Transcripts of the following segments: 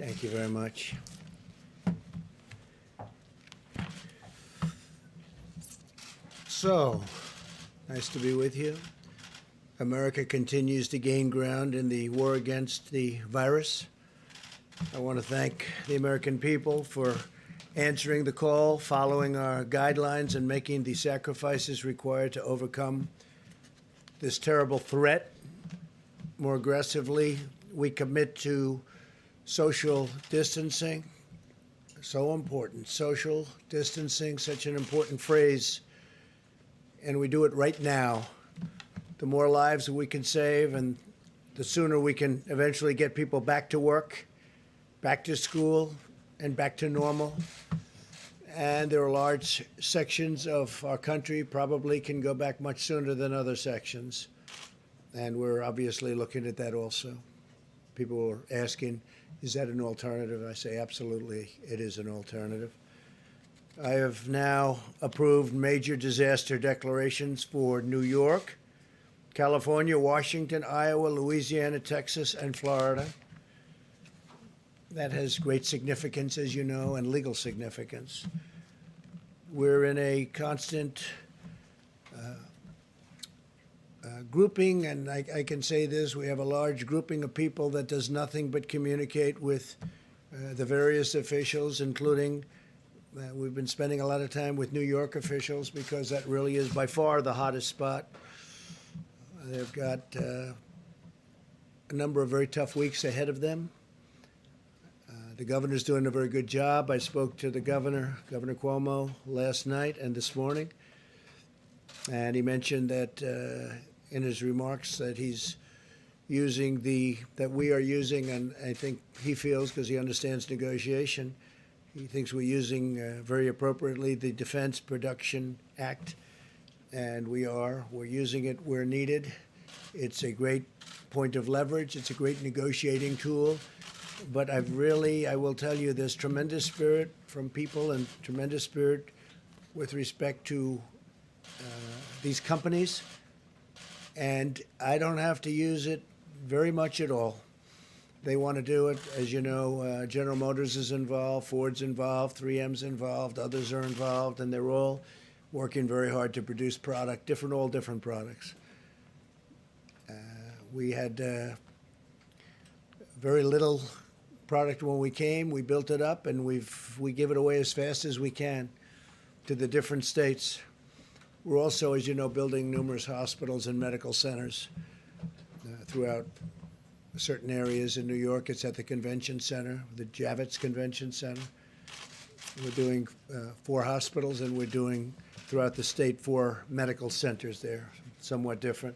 Thank you very much. So, nice to be with you. America continues to gain ground in the war against the virus. I want to thank the American people for answering the call, following our guidelines, and making the sacrifices required to overcome this terrible threat. More aggressively, we commit to social distancing. So important. Social distancing, such an important phrase. And we do it right now. The more lives we can save, and the sooner we can eventually get people back to work, back to school, and back to normal. And there are large sections of our country probably can go back much sooner than other sections. And we're obviously looking at that also. People are asking, is that an alternative? I say, absolutely, it is an alternative. I have now approved major disaster declarations for New York, California, Washington, Iowa, Louisiana, Texas, and Florida. That has great significance, as you know, and legal significance. We're in a constant grouping, and I can say this, we have a large grouping of people that does nothing but communicate with the various officials, including we've been spending a lot of time with New York officials because that really is by far the hottest spot. They've got a number of very tough weeks ahead of them. The governor's doing a very good job. I spoke to the governor, Governor Cuomo, last night and this morning, and he mentioned that in his remarks that he's using that we are using, and I think he feels, because he understands negotiation, he thinks we're using very appropriately the Defense Production Act, and we're using it where needed. It's a great point of leverage. It's a great negotiating tool. But I will tell you, there's tremendous spirit from people and tremendous spirit with respect to these companies. And I don't have to use it very much at all. They want to do it. As you know, General Motors is involved, Ford's involved, 3M's involved, others are involved, and they're all working very hard to produce all different products. We had very little product when we came. We built it up, and we give it away as fast as we can to the different states. We're also, as you know, building numerous hospitals and medical centers throughout certain areas. In New York, it's at the convention center, the Javits Convention Center. We're doing 4 hospitals, and we're doing throughout the state 4 medical centers there, somewhat different.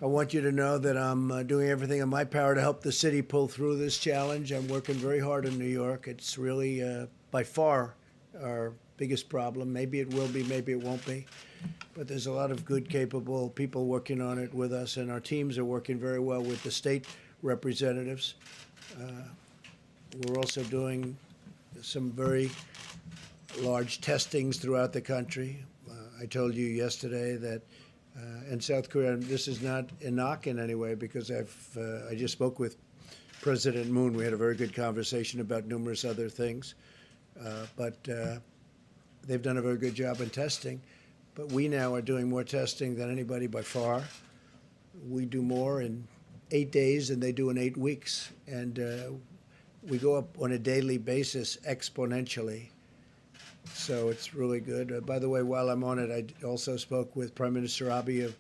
I want you to know that I'm doing everything in my power to help the city pull through this challenge. I'm working very hard in New York. It's really, by far, our biggest problem. Maybe it will be, maybe it won't be. But there's a lot of good, capable people working on it with us, and our teams are working very well with the state representatives. We're also doing some very large testings throughout the country. I told you yesterday that in South Korea, and this is not a knock in any way, because I just spoke with President Moon. We had a very good conversation about numerous other things. But they've done a very good job in testing. But we now are doing more testing than anybody by far. We do more in 8 days than they do in 8 weeks. And we go up on a daily basis exponentially. So it's really good. By the way, while I'm on it, I also spoke with Prime Minister Abe of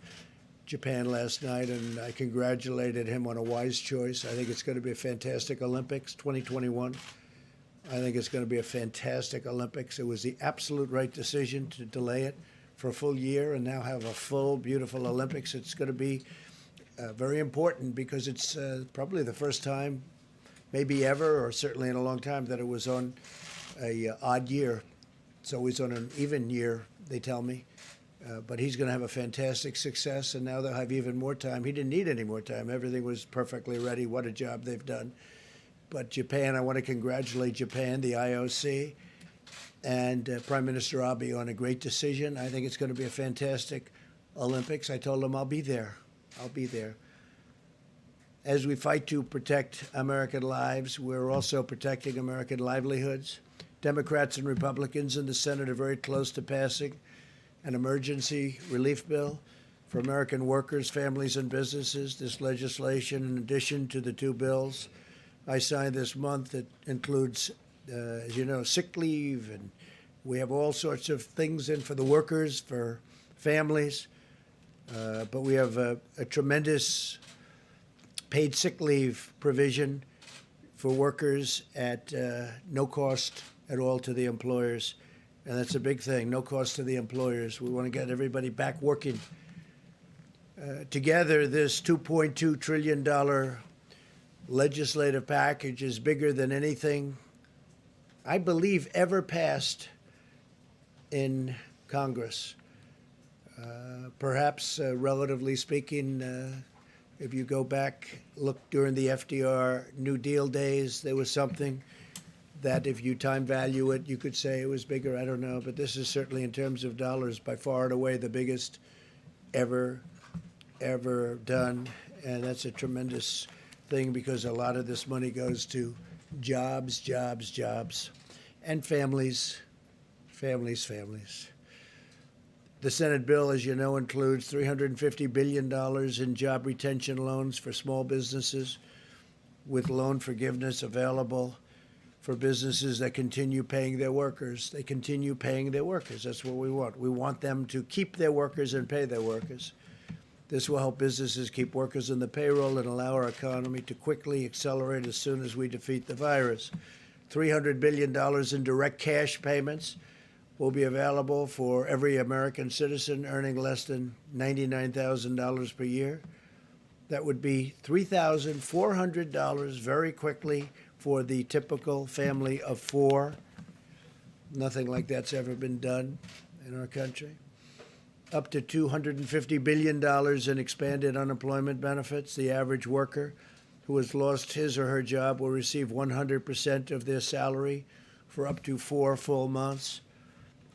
Japan last night, and I congratulated him on a wise choice. I think it's going to be a fantastic Olympics 2021. I think it's going to be a fantastic Olympics. It was the absolute right decision to delay it for a full year and now have a full, beautiful Olympics. It's going to be very important because it's probably the first time, maybe ever, or certainly in a long time, that it was on a odd year. It's always on an even year, they tell me. But he's going to have a fantastic success, and now they'll have even more time. He didn't need any more time. Everything was perfectly ready. What a job they've done. But Japan, I want to congratulate Japan, the IOC, and Prime Minister Abe on a great decision. I think it's going to be a fantastic Olympics. I told him I'll be there. I'll be there. As we fight to protect American lives, we're also protecting American livelihoods. Democrats and Republicans in the Senate are very close to passing an emergency relief bill for American workers, families, and businesses. This legislation, in addition to the two bills I signed this month, it includes, as you know, sick leave, and we have all sorts of things in for the workers, for families. But we have a tremendous paid sick leave provision for workers at no cost at all to the employers. And that's a big thing, no cost to the employers. We want to get everybody back working. Together, this $2.2 trillion legislative package is bigger than anything, I believe, ever passed in Congress. Perhaps, relatively speaking, if you go back, look during the FDR New Deal days, there was something that if you time value it, you could say it was bigger. I don't know. But this is certainly, in terms of dollars, by far and away the biggest ever done. And that's a tremendous thing because a lot of this money goes to jobs, and families. The Senate bill, as you know, includes $350 billion in job retention loans for small businesses, with loan forgiveness available for businesses that continue paying their workers. They continue paying their workers. That's what we want. We want them to keep their workers and pay their workers. This will help businesses keep workers in the payroll and allow our economy to quickly accelerate as soon as we defeat the virus. $300 billion in direct cash payments will be available for every American citizen earning less than $99,000 per year. That would be $3,400 very quickly for the typical family of four. Nothing like that's ever been done in our country. Up to $250 billion in expanded unemployment benefits. The average worker who has lost his or her job will receive 100% of their salary for up to 4 full months.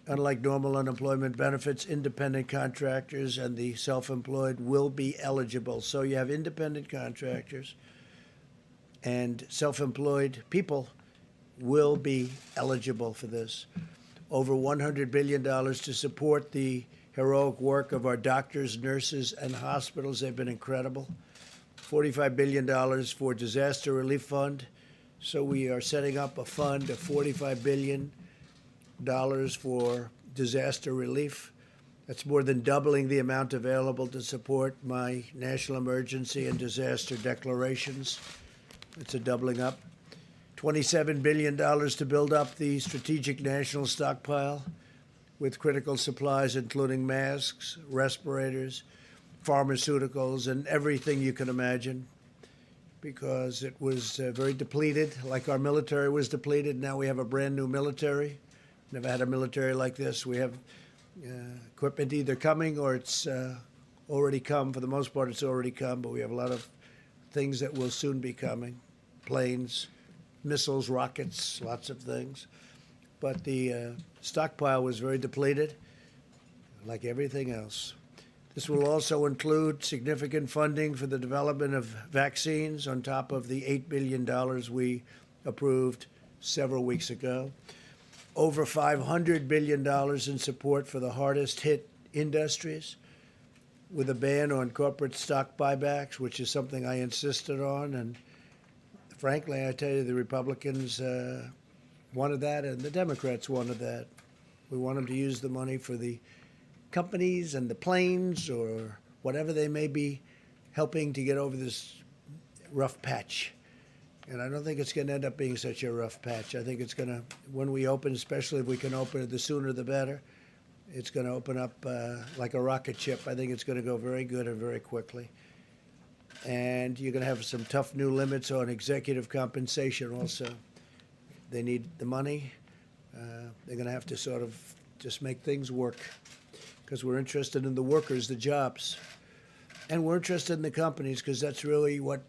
Unlike normal unemployment benefits, independent contractors and the self-employed will be eligible. So you have independent contractors and self-employed people will be eligible for this. Over $100 billion to support the heroic work of our doctors, nurses, and hospitals. They've been incredible. $45 billion for disaster relief fund. So we are setting up a fund of $45 billion for disaster relief. That's more than doubling the amount available to support my national emergency and disaster declarations. It's a doubling up. $27 billion to build up the strategic national stockpile with critical supplies, including masks, respirators, pharmaceuticals, and everything you can imagine, because it was very depleted, like our military was depleted. Now we have a brand new military. Never had a military like this. We have equipment either coming or it's already come. For the most part, it's already come, but we have a lot of things that will soon be coming. Planes, missiles, rockets, lots of things. But the stockpile was very depleted, like everything else. This will also include significant funding for the development of vaccines on top of the $8 billion we approved several weeks ago. Over $500 billion in support for the hardest hit industries, with a ban on corporate stock buybacks, which is something I insisted on. And frankly, I tell you, the Republicans wanted that, and the Democrats wanted that. We want them to use the money for the companies and the planes or whatever they may be helping to get over this rough patch. And I don't think it's going to end up being such a rough patch. I think it's going to, when we open, especially if we can open it, the sooner the better, it's going to open up like a rocket ship. I think it's going to go very good and very quickly. And you're going to have some tough new limits on executive compensation also. They need the money. They're going to have to sort of just make things work, because we're interested in the workers, the jobs. And we're interested in the companies, because that's really what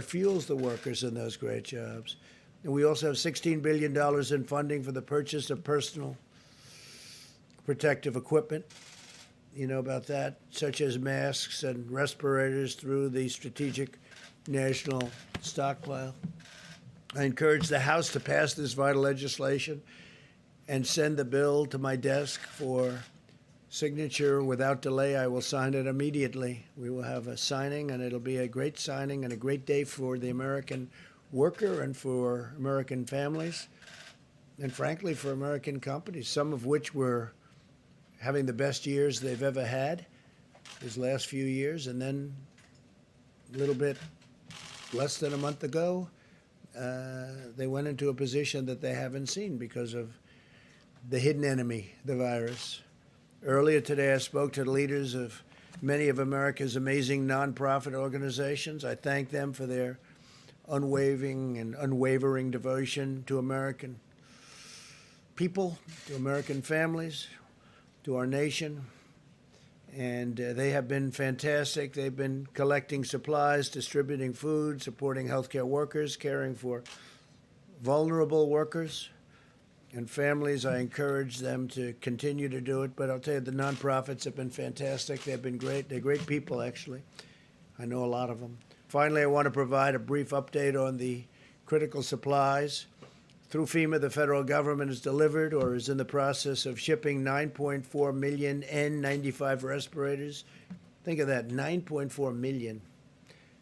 fuels the workers in those great jobs. And we also have $16 billion in funding for the purchase of personal protective equipment. You know about that, such as masks and respirators through the strategic national stockpile. I encourage the House to pass this vital legislation and send the bill to my desk for signature without delay. I will sign it immediately. We will have a signing, and it'll be a great signing and a great day for the American worker and for American families, and frankly, for American companies, some of which were having the best years they've ever had these last few years, and then a little bit less than a month ago, they went into a position that they haven't seen because of the hidden enemy, the virus. Earlier today, I spoke to the leaders of many of America's amazing nonprofit organizations. I thank them for their unwavering and unwavering devotion to American people, to American families, to our nation. And they have been fantastic. They've been collecting supplies, distributing food, supporting healthcare workers, caring for vulnerable workers and families. I encourage them to continue to do it. But I'll tell you, the nonprofits have been fantastic. They've been great. They're great people, actually. I know a lot of them. Finally, I want to provide a brief update on the critical supplies. Through FEMA, the federal government has delivered or is in the process of shipping 9.4 million N95 respirators. Think of that, 9.4 million.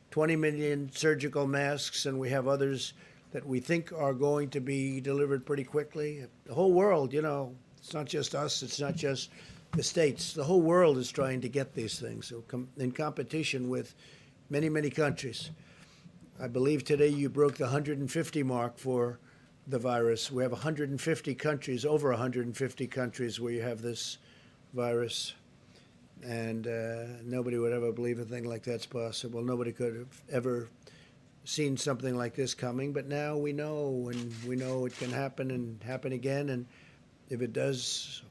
20 million surgical masks, and we have others that we think are going to be delivered pretty quickly. The whole world, you know, it's not just us, it's not just the states. The whole world is trying to get these things, so in competition with many, many countries. I believe today you broke the 150 mark for the virus. We have 150 countries, over 150 countries where you have this virus. And nobody would ever believe a thing like that's possible. Nobody could have ever seen something like this coming. But now we know, and we know it can happen and happen again. And if it does,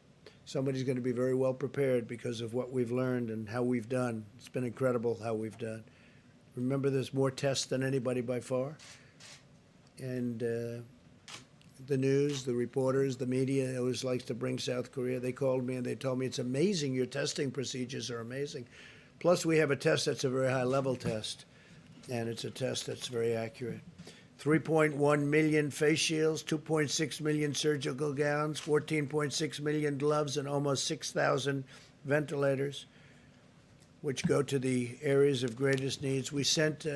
somebody's going to be very well prepared because of what we've learned and how we've done. It's been incredible how we've done. Remember, there's more tests than anybody by far. And the news, the reporters, the media always likes to bring South Korea. They called me and they told me, it's amazing, your testing procedures are amazing. Plus, we have a test that's a very high-level test, and it's a test that's very accurate. 3.1 million face shields, 2.6 million surgical gowns, 14.6 million gloves, and almost 6,000 ventilators, which go to the areas of greatest needs. We sent,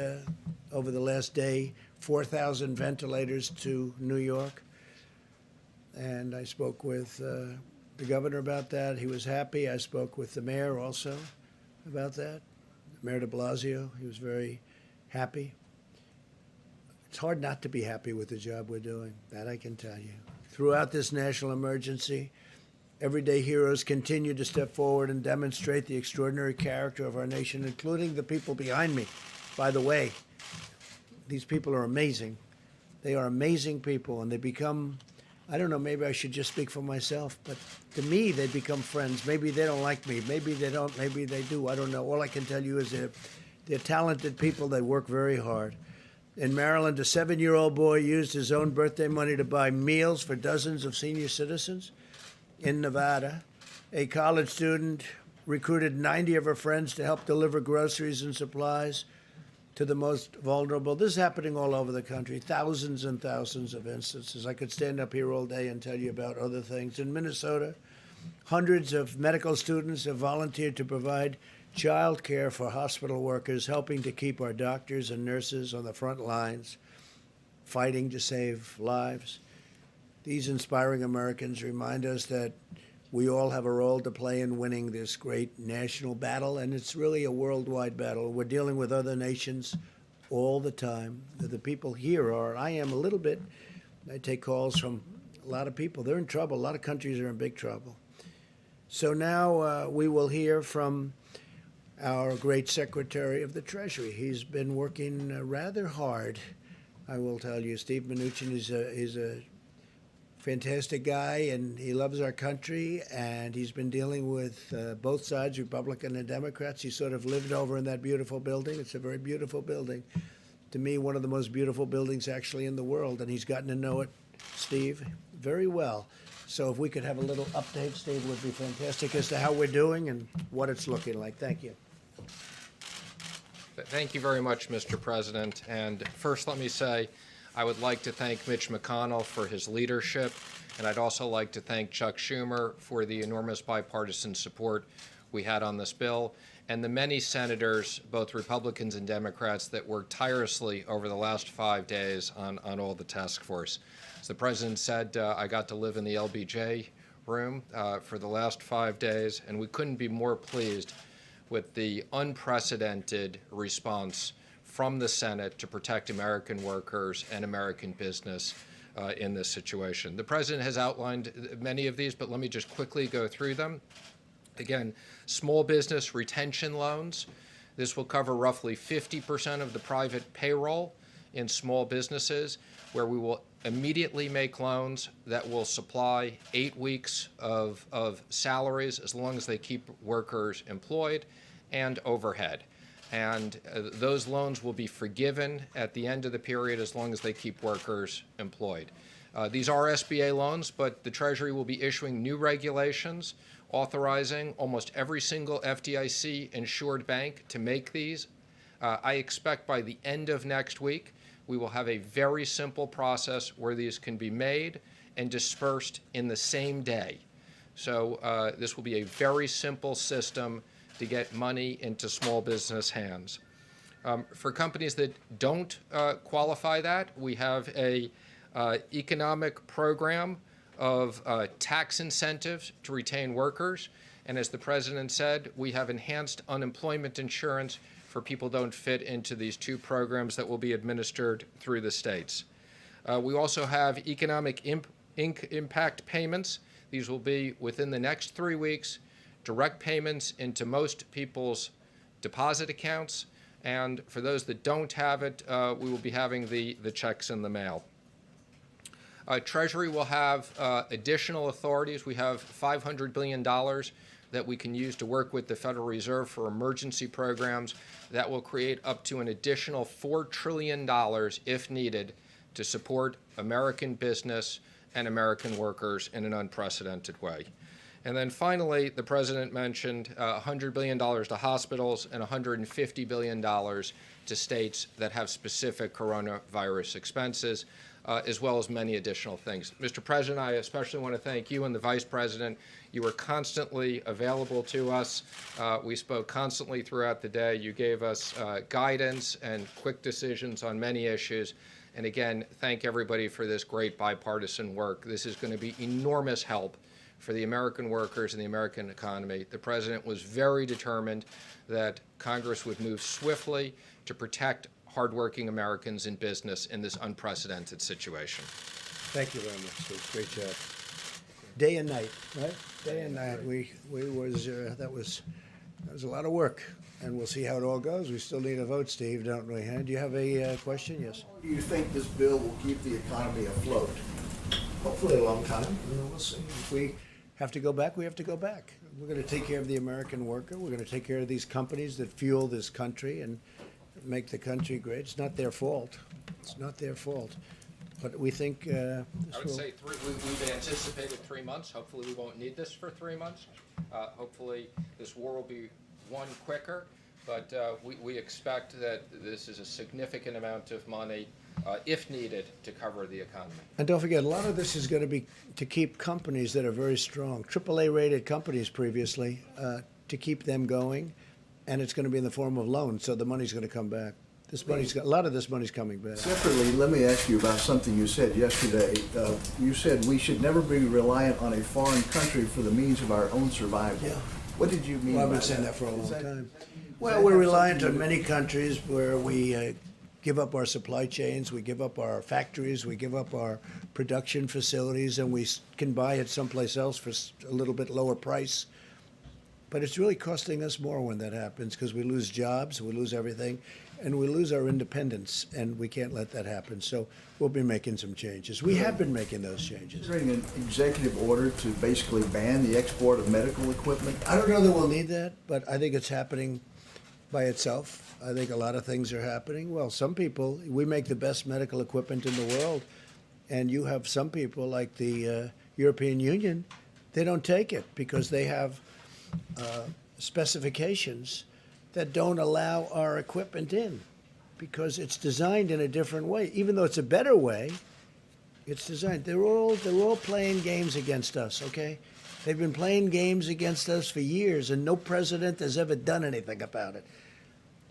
over the last day, 4,000 ventilators to New York. And I spoke with the governor about that. He was happy. I spoke with the mayor also about that, Mayor de Blasio. He was very happy. It's hard not to be happy with the job we're doing, that I can tell you. Throughout this national emergency, everyday heroes continue to step forward and demonstrate the extraordinary character of our nation, including the people behind me. By the way, these people are amazing. They are amazing people, and they become, I don't know, maybe I should just speak for myself, but to me, they become friends. Maybe they don't like me. Maybe they don't. Maybe they do. I don't know. All I can tell you is they're talented people. They work very hard. In Maryland, a 7-year-old boy used his own birthday money to buy meals for dozens of senior citizens. In Nevada, a college student recruited 90 of her friends to help deliver groceries and supplies to the most vulnerable. This is happening all over the country, thousands and thousands of instances. I could stand up here all day and tell you about other things. In Minnesota, hundreds of medical students have volunteered to provide child care for hospital workers, helping to keep our doctors and nurses on the front lines, fighting to save lives. These inspiring Americans remind us that we all have a role to play in winning this great national battle, and it's really a worldwide battle. We're dealing with other nations all the time. The people here are, I am a little bit, I take calls from a lot of people. They're in trouble. A lot of countries are in big trouble. So now we will hear from our great Secretary of the Treasury. He's been working rather hard, I will tell you. Steve Mnuchin is a fantastic guy, and he loves our country, and he's been dealing with both sides, Republican and Democrats. He sort of lived over in that beautiful building. It's a very beautiful building. to me, one of the most beautiful buildings actually in the world, and he's gotten to know it, Steve, very well. So if we could have a little update, Steve, would be fantastic as to how we're doing and what it's looking like. Thank you. Thank you very much, Mr. President. And first, let me say, I would like to thank Mitch McConnell for his leadership, and I'd also like to thank Chuck Schumer for the enormous bipartisan support we had on this bill, and the many senators, both Republicans and Democrats, that worked tirelessly over the last 5 days on all the task force. As the President said, I got to live in the LBJ room for the last 5 days, and we couldn't be more pleased with the unprecedented response from the Senate to protect American workers and American business in this situation. The President has outlined many of these, but let me just quickly go through them. Again, small business retention loans. This will cover roughly 50% of the private payroll in small businesses, where we will immediately make loans that will supply 8 weeks of salaries as long as they keep workers employed and overhead. And those loans will be forgiven at the end of the period as long as they keep workers employed. These are SBA loans, but the Treasury will be issuing new regulations authorizing almost every single FDIC-insured bank to make these. I expect by the end of next week, we will have a very simple process where these can be made and dispersed in the same day. So this will be a very simple system to get money into small business hands. For companies that don't qualify that, we have a economic program of tax incentives to retain workers. And as the President said, we have enhanced unemployment insurance for people who don't fit into these two programs that will be administered through the states. We also have economic impact payments. These will be within the next 3 weeks, direct payments into most people's deposit accounts. And for those that don't have it, we will be having the checks in the mail. Treasury will have additional authorities. We have $500 billion that we can use to work with the Federal Reserve for emergency programs that will create up to an additional $4 trillion, if needed, to support American business and American workers in an unprecedented way. And then finally, the President mentioned $100 billion to hospitals and $150 billion to states that have specific coronavirus expenses, as well as many additional things. Mr. President, I especially want to thank you and the Vice President. You were constantly available to us. We spoke constantly throughout the day. You gave us guidance and quick decisions on many issues. And again, thank everybody for this great bipartisan work. This is going to be enormous help for the American workers and the American economy. The President was very determined that Congress would move swiftly to protect hardworking Americans in business in this unprecedented situation. Thank you very much, Steve. Great job. Day and night, right? Day and night. That was a lot of work, and we'll see how it all goes. We still need a vote, Steve, don't we? Do you have a question? Yes. Do you think this bill will keep the economy afloat? Hopefully a long time. We'll see. If we have to go back, we have to go back. We're going to take care of the American worker. We're going to take care of these companies that fuel this country and make the country great. It's not their fault. It's not their fault. But we think this I would say we've anticipated 3 months. Hopefully we won't need this for 3 months. Hopefully this war will be won quicker. But we expect that this is a significant amount of money, if needed, to cover the economy. And don't forget, a lot of this is going to be to keep companies that are very strong, AAA-rated companies previously, to keep them going. And it's going to be in the form of loans, so the money's going to come back. A lot of this money's coming back. Separately, let me ask you about something you said yesterday. You said we should never be reliant on a foreign country for the means of our own survival. Yeah. What did you mean Well, by I've been saying that? that for a long time. Does Well, that we're have reliant something on to do many countries where we give up our supply chains, we give up our factories, we give up our production facilities, and we can buy it someplace else for a little bit lower price. But it's really costing us more when that happens because we lose jobs, we lose everything, and we lose our independence, and we can't let that happen. So we'll be making some changes. We have been making those changes. Considering an executive order to basically ban the export of medical equipment? I don't know that we'll need that, but I think it's happening by itself. I think a lot of things are happening. Well, some people, we make the best medical equipment in the world, and you have some people like the European Union, they don't take it because they have specifications that don't allow our equipment in because it's designed in a different way. Even though it's a better way, it's designed. They're all playing games against us, okay? They've been playing games against us for years, and no president has ever done anything about it.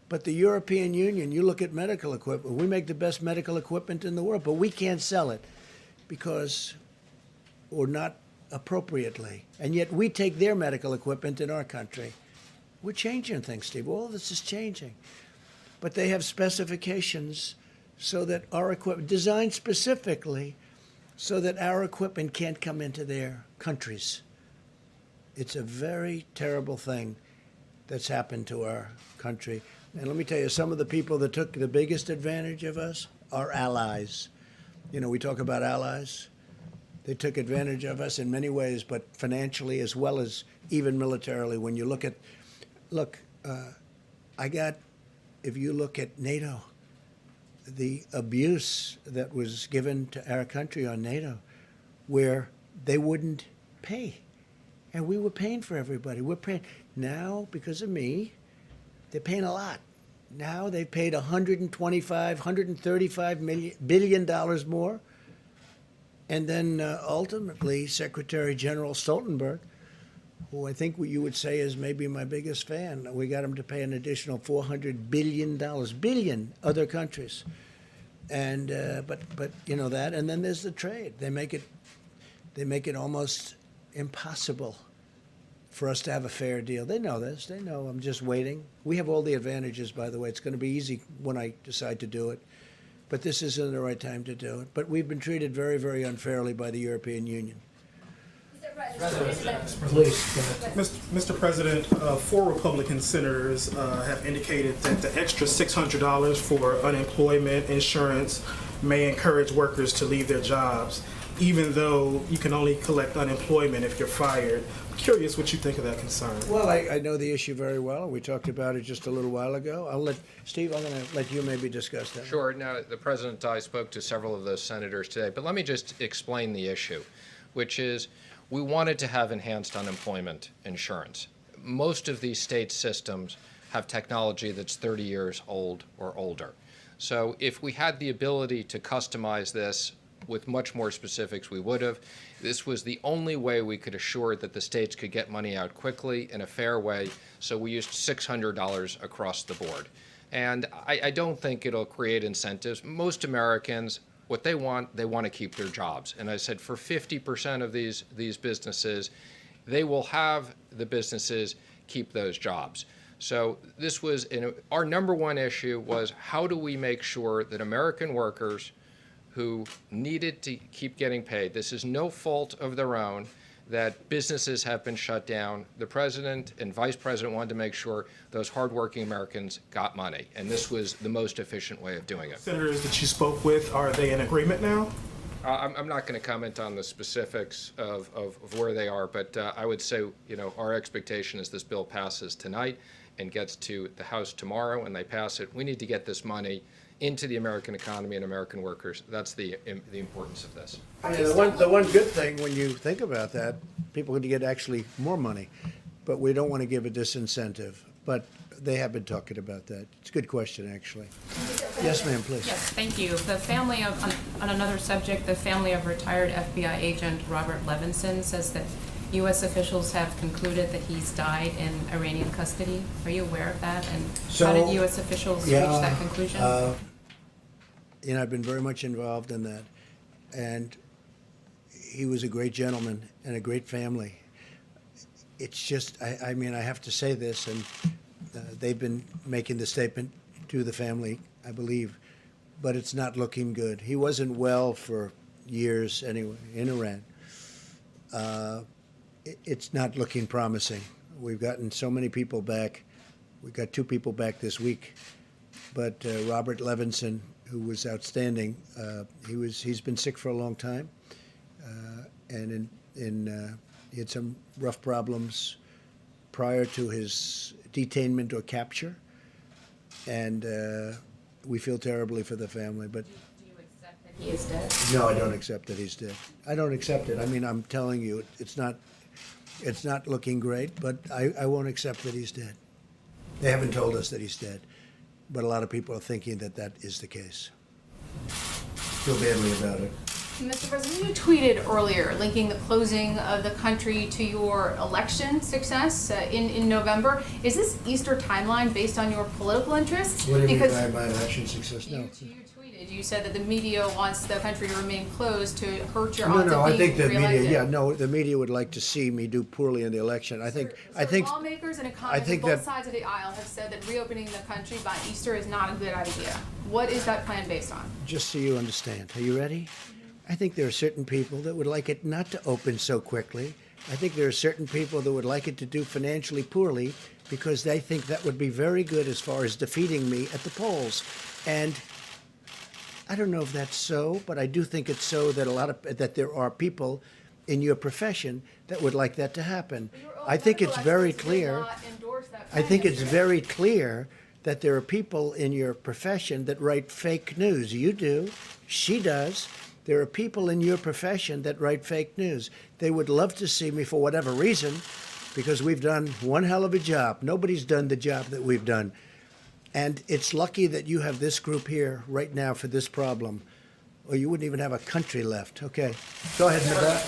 But the European Union, you look at medical equipment, we make the best medical equipment in the world, but we can't sell it because, or not appropriately. And yet we take their medical equipment in our country. We're changing things, Steve. All this is changing. But they have specifications so that our equipment, designed specifically so that our equipment can't come into their countries. It's a very terrible thing that's happened to our country. And let me tell you, some of the people that took the biggest advantage of us are allies. You know, we talk about allies. They took advantage of us in many ways, but financially as well as even militarily. When you look at, if you look at NATO, the abuse that was given to our country on NATO, where they wouldn't pay. And we were paying for everybody. We're paying. Now, because of me, they're paying a lot. Now they've paid $135 billion more. And then ultimately, Secretary General Stoltenberg, who I think you would say is maybe my biggest fan, we got him to pay an additional $400 billion, other countries. And but you know that, and then there's the trade. They make it almost impossible for us to have a fair deal. They know this. They know I'm just waiting. We have all the advantages, by the way. It's going to be easy when I decide to do it. But this isn't the right time to do it. But we've been treated very, very unfairly by the European Union. Please. Mr. President, 4 Republican senators have indicated that the extra $600 for unemployment insurance may encourage workers to leave their jobs, even though you can only collect unemployment if you're fired. I'm curious what you think of that concern. Well, I know the issue very well. We talked about it just a little while ago. I'm going to let you maybe discuss that. Sure. Now, the President and I spoke to several of those senators today, but let me just explain the issue, which is we wanted to have enhanced unemployment insurance. Most of these state systems have technology that's 30 years old or older. So if we had the ability to customize this with much more specifics, we would have. This was the only way we could assure that the states could get money out quickly in a fair way, so we used $600 across the board. And I don't think it'll create incentives. Most Americans, what they want to keep their jobs. And I said for 50% of these businesses, they will have the businesses keep those jobs. So this was, our number one issue was how do we make sure that American workers who needed to keep getting paid, this is no fault of their own, that businesses have been shut down. The president and vice president wanted to make sure those hardworking Americans got money, and this was the most efficient way of doing it. Senators that you spoke with, are they in agreement now? I'm not going to comment on the specifics of where they are, but I would say, our expectation is this bill passes tonight and gets to the House tomorrow, and they pass it. We need to get this money into the American economy and American workers. That's the importance of this. The one good thing when you think about that, people are going to get actually more money, but we don't want to give a disincentive. But they have been talking about that. It's a good question, actually. Yes, ma'am, please. Yes, thank you. The family of, on another subject, the family of retired FBI agent Robert Levinson says that U.S. officials have concluded that he's died in Iranian custody. Are you aware of that? And how did U.S. officials reach that conclusion? I've been very much involved in that. And he was a great gentleman and a great family. It's just, I have to say this, and they've been making the statement to the family, I believe, but it's not looking good. He wasn't well for years anyway in Iran. It's not looking promising. We've gotten so many people back. We got 2 people back this week, but Robert Levinson, who was outstanding, he's been sick for a long time, and he had some rough problems prior to his detainment or capture, and we feel terribly for the family. But Do you accept that he is dead? no, I don't accept that he's dead. I don't accept it. I mean, I'm telling you, it's not looking great, but I won't accept that he's dead. They haven't told us that he's dead, but a lot of people are thinking that that is the case. Feel badly about it. Mr. President, you tweeted earlier linking the closing of the country to your election success in November. Is this Easter timeline based on your political interests? What do you mean Because by my election success? No. you tweeted, you said that the media wants the country to remain closed to hurt your No, odds no, of I being think the reelected. media, yeah, no, the media would like to see me do poorly in the election. I think, Lawmakers and economists on think both that- sides of the aisle have said that reopening the country by Easter is not a good idea. What is that plan based on? just so you understand, are you ready? I think there are certain people that would like it not to open so quickly. I think there are certain people that would like it to do financially poorly because they think that would be very good as far as defeating me at the polls. And I don't know if that's so, but I do think it's so that there are people in your profession that would like that to happen. I think it's very clear. I think it's very clear that there are people in your profession that write fake news. You do. She does. There are people in your profession that write fake news. They would love to see me for whatever reason because we've done one hell of a job. Nobody's done the job that we've done. And it's lucky that you have this group here right now for this problem, or you wouldn't even have a country left. Okay. Go ahead, Nabat.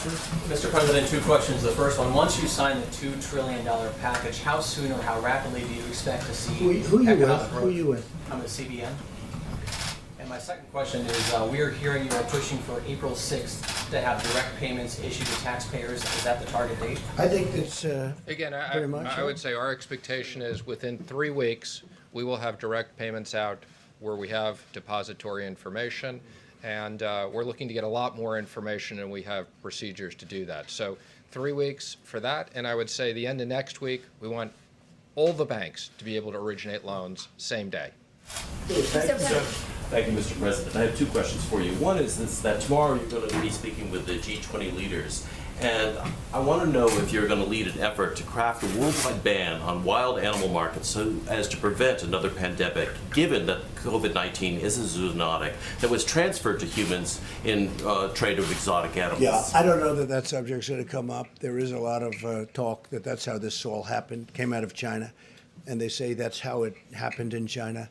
Mr. President, two questions. The first one, once you sign the $2 trillion package, how soon or how rapidly do you expect to see Who you economic with? growth? Who you with? I'm with CBN. And my second question is, we are hearing you are pushing for April 6th to have direct payments issued to taxpayers. Is that the target date? I think that's Again, Very much I so. would say our expectation is within 3 weeks, we will have direct payments out where we have depository information. And we're looking to get a lot more information, and we have procedures to do that. So 3 weeks for that. And I would say the end of next week, we want all the banks to be able to originate loans same day. Thank you, Mr. President. I have two questions for you. One is that tomorrow you're going to be speaking with the G20 leaders, and I want to know if you're going to lead an effort to craft a worldwide ban on wild animal markets so as to prevent another pandemic, given that COVID-19 is a zoonotic that was transferred to humans in trade of exotic animals. Yeah, I don't know that that subject's going to come up. There is a lot of talk that that's how this all happened, came out of China, and they say that's how it happened in China.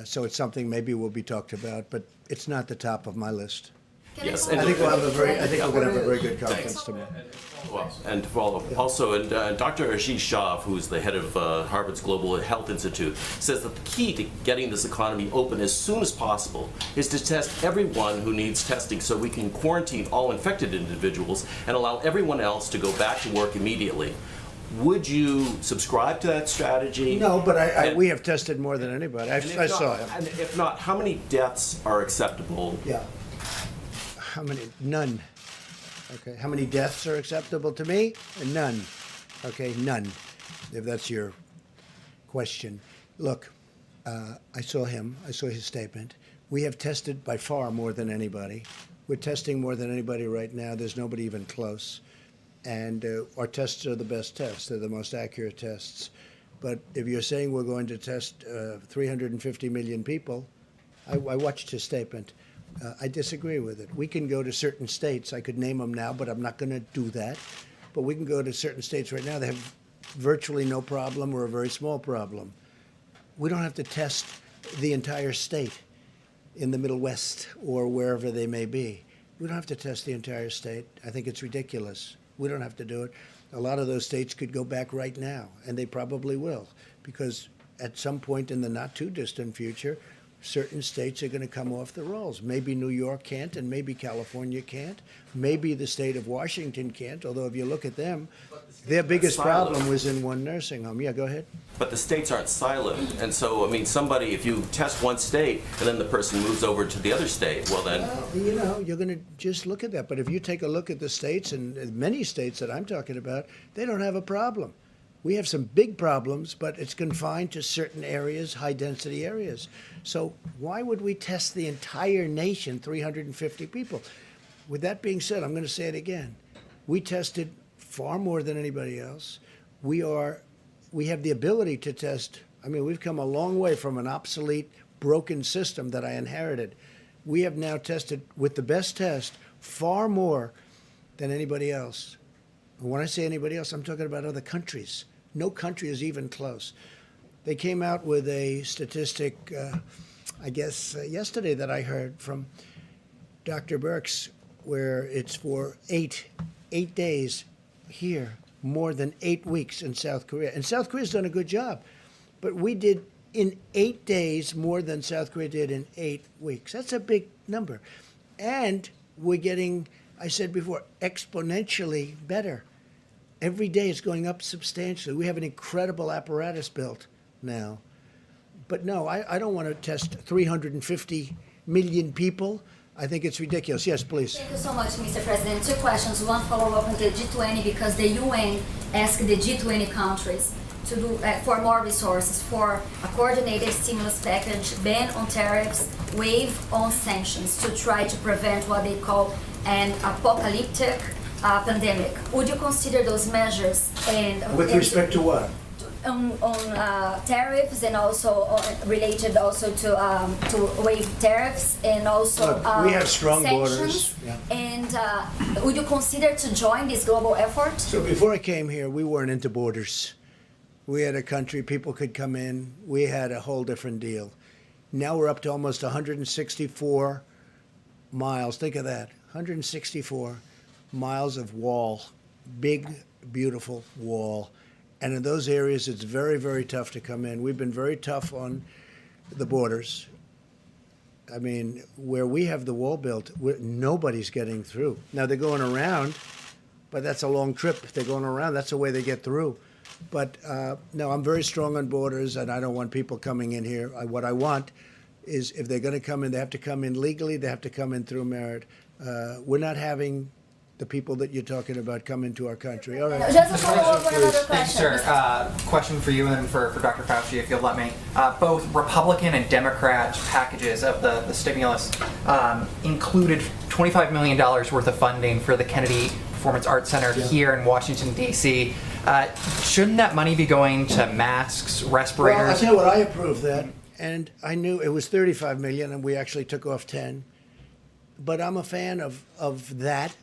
So it's something maybe will be talked about, but it's not the top of my list. Yes, I think we'll have a very, I think we're going to have a very good conference tomorrow. Well, and to follow up, also, and Dr. Ashish Shah, who's the head of Harvard's Global Health Institute, says that the key to getting this economy open as soon as possible is to test everyone who needs testing so we can quarantine all infected individuals and allow everyone else to go back to work immediately. Would you subscribe to that strategy? No, but And- we have tested more than anybody. and if I not- saw him. And if not, how many deaths are acceptable? Yeah. How many? None. Okay. How many deaths are acceptable to me? None. Okay, none. If that's your question. Look, I saw him. I saw his statement. We have tested by far more than anybody. We're testing more than anybody right now. There's nobody even close. And our tests are the best tests. They're the most accurate tests. But if you're saying we're going to test 350 million people, I watched his statement. I disagree with it. We can go to certain states. I could name them now, but I'm not going to do that. But we can go to certain states right now that have virtually no problem or a very small problem. We don't have to test the entire state in the Middle West or wherever they may be. We don't have to test the entire state. I think it's ridiculous. We don't have to do it. A lot of those states could go back right now, and they probably will, because at some point in the not too distant future, certain states are going to come off the rolls. Maybe New York can't, and maybe California can't. Maybe the state of Washington can't, although if you look at them, their biggest silent. problem was in one nursing home. Yeah, go ahead. But the states aren't silent, and so, I mean, somebody, if you test one state and then the person moves over to the other state, well then, You know, you're going to just look at that. But if you take a look at the states, and many states that I'm talking about, they don't have a problem. We have some big problems, but it's confined to certain areas, high-density areas. So why would we test the entire nation, 350 people? With that being said, I'm going to say it again. We tested far more than anybody else. We have the ability to test I mean, we've come a long way from an obsolete, broken system that I inherited. We have now tested with the best test far more than anybody else. And when I say anybody else, I'm talking about other countries. No country is even close. They came out with a statistic, I guess, yesterday that I heard from Dr. Birx, where it's for eight days here, more than 8 weeks in South Korea. And South Korea's done a good job. But we did in 8 days more than South Korea did in 8 weeks. That's a big number. And we're getting, I said before, exponentially better. Every day it's going up substantially. We have an incredible apparatus built now. But no, I don't want to test 350 million people. I think it's ridiculous. Yes, please. Thank you so much, Mr. President. Two questions. One follow-up on the G20, because the UN asked the G20 countries to do for more resources for a coordinated stimulus package, ban on tariffs, waive on sanctions to try to prevent what they call an apocalyptic pandemic. Would you consider those measures With respect to what? on tariffs and also related also to waive tariffs and also Look, we have strong sanctions? borders. Yeah. And would you consider to join this global effort? So before I came here, we weren't into borders. We had a country, people could come in. We had a whole different deal. Now we're up to almost 164 miles. Think of that, 164 miles of wall, big, beautiful wall. And in those areas, it's very, very tough to come in. We've been very tough on the borders. I mean, where we have the wall built, nobody's getting through. Now, they're going around, but that's a long trip. If they're going around, that's the way they get through. But no, I'm very strong on borders, and I don't want people coming in here. What I want is if they're going to come in, they have to come in legally. They have to come in through merit. We're not having the people that you're talking about come into our country. All right. Just a follow-up on another Thank you, question. sir. Question for you and then for Dr. Fauci, if you'll let me. Both Republican and Democrat packages of the stimulus included $25 million worth of funding for the Kennedy Performance Arts Center here in Washington, D.C. Shouldn't that money be going to masks, respirators? Well, I'll tell you what, I approved that, and I knew it was 35 million, and we actually took off 10. But I'm a fan of that,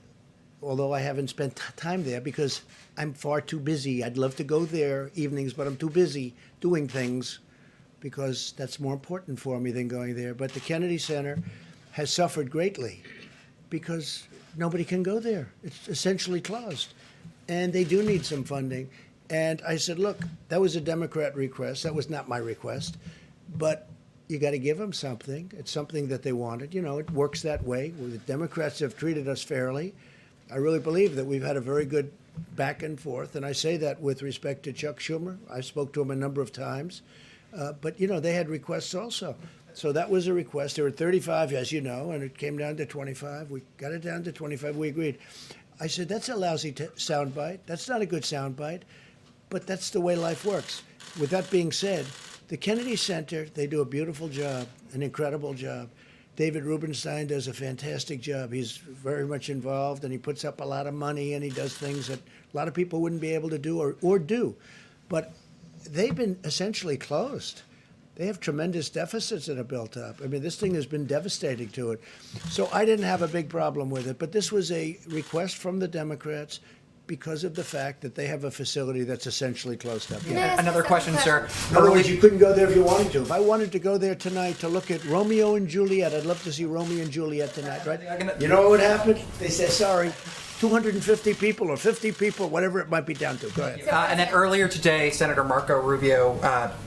although I haven't spent time there because I'm far too busy. I'd love to go there evenings, but I'm too busy doing things because that's more important for me than going there. But the Kennedy Center has suffered greatly because nobody can go there. It's essentially closed. And they do need some funding. And I said, look, that was a Democrat request. That was not my request. But you got to give them something. It's something that they wanted. You know, it works that way. Well, the Democrats have treated us fairly. I really believe that we've had a very good back and forth. And I say that with respect to Chuck Schumer. I spoke to him a number of times. But, you know, they had requests also. So that was a request. There were 35, as you know, and it came down to 25. We got it down to 25. We agreed. I said, that's a lousy soundbite. That's not a good soundbite, but that's the way life works. With that being said, the Kennedy Center, they do a beautiful job, an incredible job. David Rubenstein does a fantastic job. He's very much involved, and he puts up a lot of money, and he does things that a lot of people wouldn't be able to do or do. But they've been essentially closed. They have tremendous deficits that are built up. I mean, this thing has been devastating to it. So I didn't have a big problem with it. But this was a request from the Democrats because of the fact that they have a facility that's essentially closed up. May I ask Another a question, sir. In other words, you couldn't go there if you wanted to. If I wanted to go there tonight to look at Romeo and Juliet, I'd love to see Romeo and Juliet tonight, right? You know what would happen? They say, sorry, 250 people or 50 people, whatever it might be down to. Go ahead. And then earlier today, Senator Marco Rubio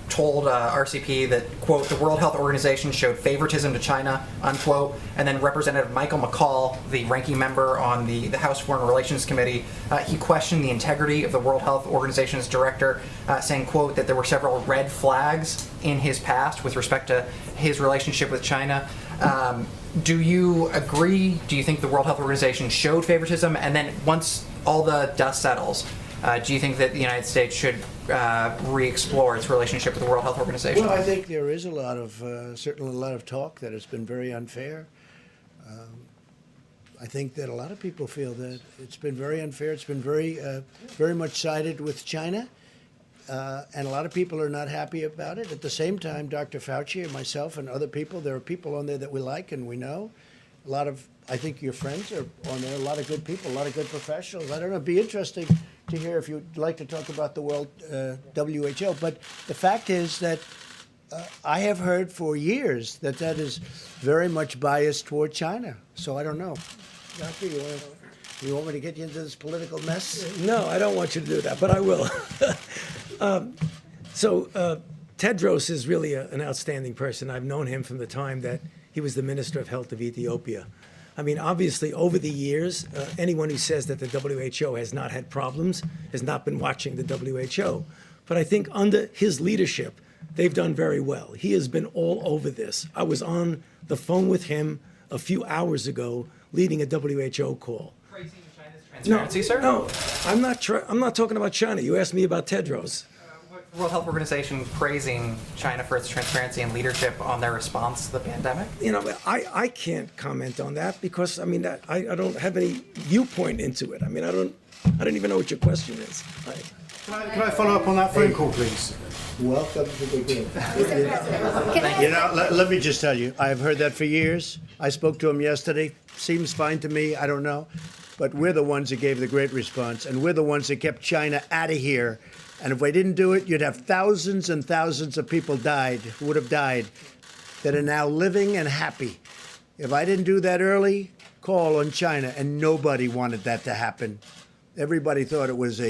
told RCP that, quote, the World Health Organization showed favoritism to China, unquote. And then Representative Michael McCaul, the ranking member on the House Foreign Relations Committee, he questioned the integrity of the World Health Organization's director, saying, quote, that there were several red flags in his past with respect to his relationship with China. Do you agree? Do you think the World Health Organization showed favoritism? And then once all the dust settles, do you think that the United States should re-explore its relationship with the World Health Organization? Well, I think there is a lot of, certainly a lot of talk that it's been very unfair. I think that a lot of people feel that it's been very unfair. It's been very, very much sided with China. and a lot of people are not happy about it. At the same time, Dr. Fauci and myself and other people, there are people on there that we like and we know. A lot of, I think your friends are on there, a lot of good people, a lot of good professionals. I don't know, it'd be interesting to hear if you'd like to talk about the World WHO. But the fact is that I have heard for years that that is very much biased toward China. So I don't know. Doctor, you want me to get you into this political mess? No, I don't want you to do that, but I will. Tedros is really an outstanding person. I've known him from the time that he was the Minister of Health of Ethiopia. I mean, obviously, over the years, anyone who says that the WHO has not had problems has not been watching the WHO. But I think under his leadership, they've done very well. He has been all over this. I was on the phone with him a few hours ago, leading a WHO call. Praising China's transparency, sir? No, I'm not talking about China. You asked me about Tedros. World Health Organization praising China for its transparency and leadership on their response to the pandemic? You know, I can't comment on that because, I mean, I don't have any viewpoint into it. I mean, I don't even know what your question is. Can I follow up on that phone call, please? Welcome to the game. Can I You know, let me just tell you, I've heard that for years. I spoke to him yesterday. Seems fine to me. I don't know. But we're the ones that gave the great response, and we're the ones that kept China out of here. And if we didn't do it, you'd have thousands and thousands of people who would have died that are now living and happy. If I didn't do that early, call on China, and nobody wanted that to happen. Everybody thought it was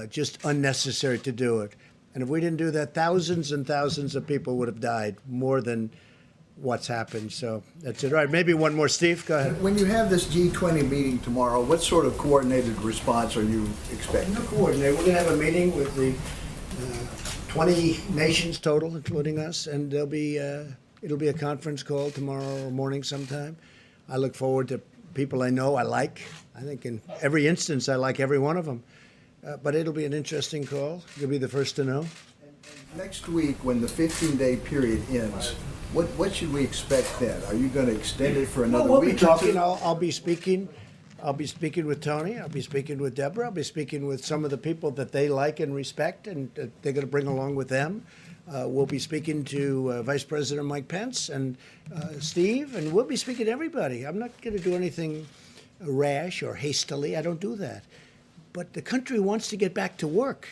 just unnecessary to do it. And if we didn't do that, thousands and thousands of people would have died, more than what's happened. So that's it. All right, maybe one more. Steve, go ahead. When you have this G20 meeting tomorrow, what sort of coordinated response are you expecting? We'll coordinate. We're going to have a meeting with the 20 nations total, including us, and it'll be a conference call tomorrow morning sometime. I look forward to people I know, I like. I think in every instance, I like every one of them. But it'll be an interesting call. You'll be the first to know. Next week, when the 15-day period ends, what should we expect then? Are you going to extend it for another We'll week? be talking. I'll be speaking. I'll be speaking with Tony. I'll be speaking with Deborah. I'll be speaking with some of the people that they like and respect, and they're going to bring along with them. We'll be speaking to Vice President Mike Pence and Steve, and we'll be speaking to everybody. I'm not going to do anything rash or hastily. I don't do that. But the country wants to get back to work.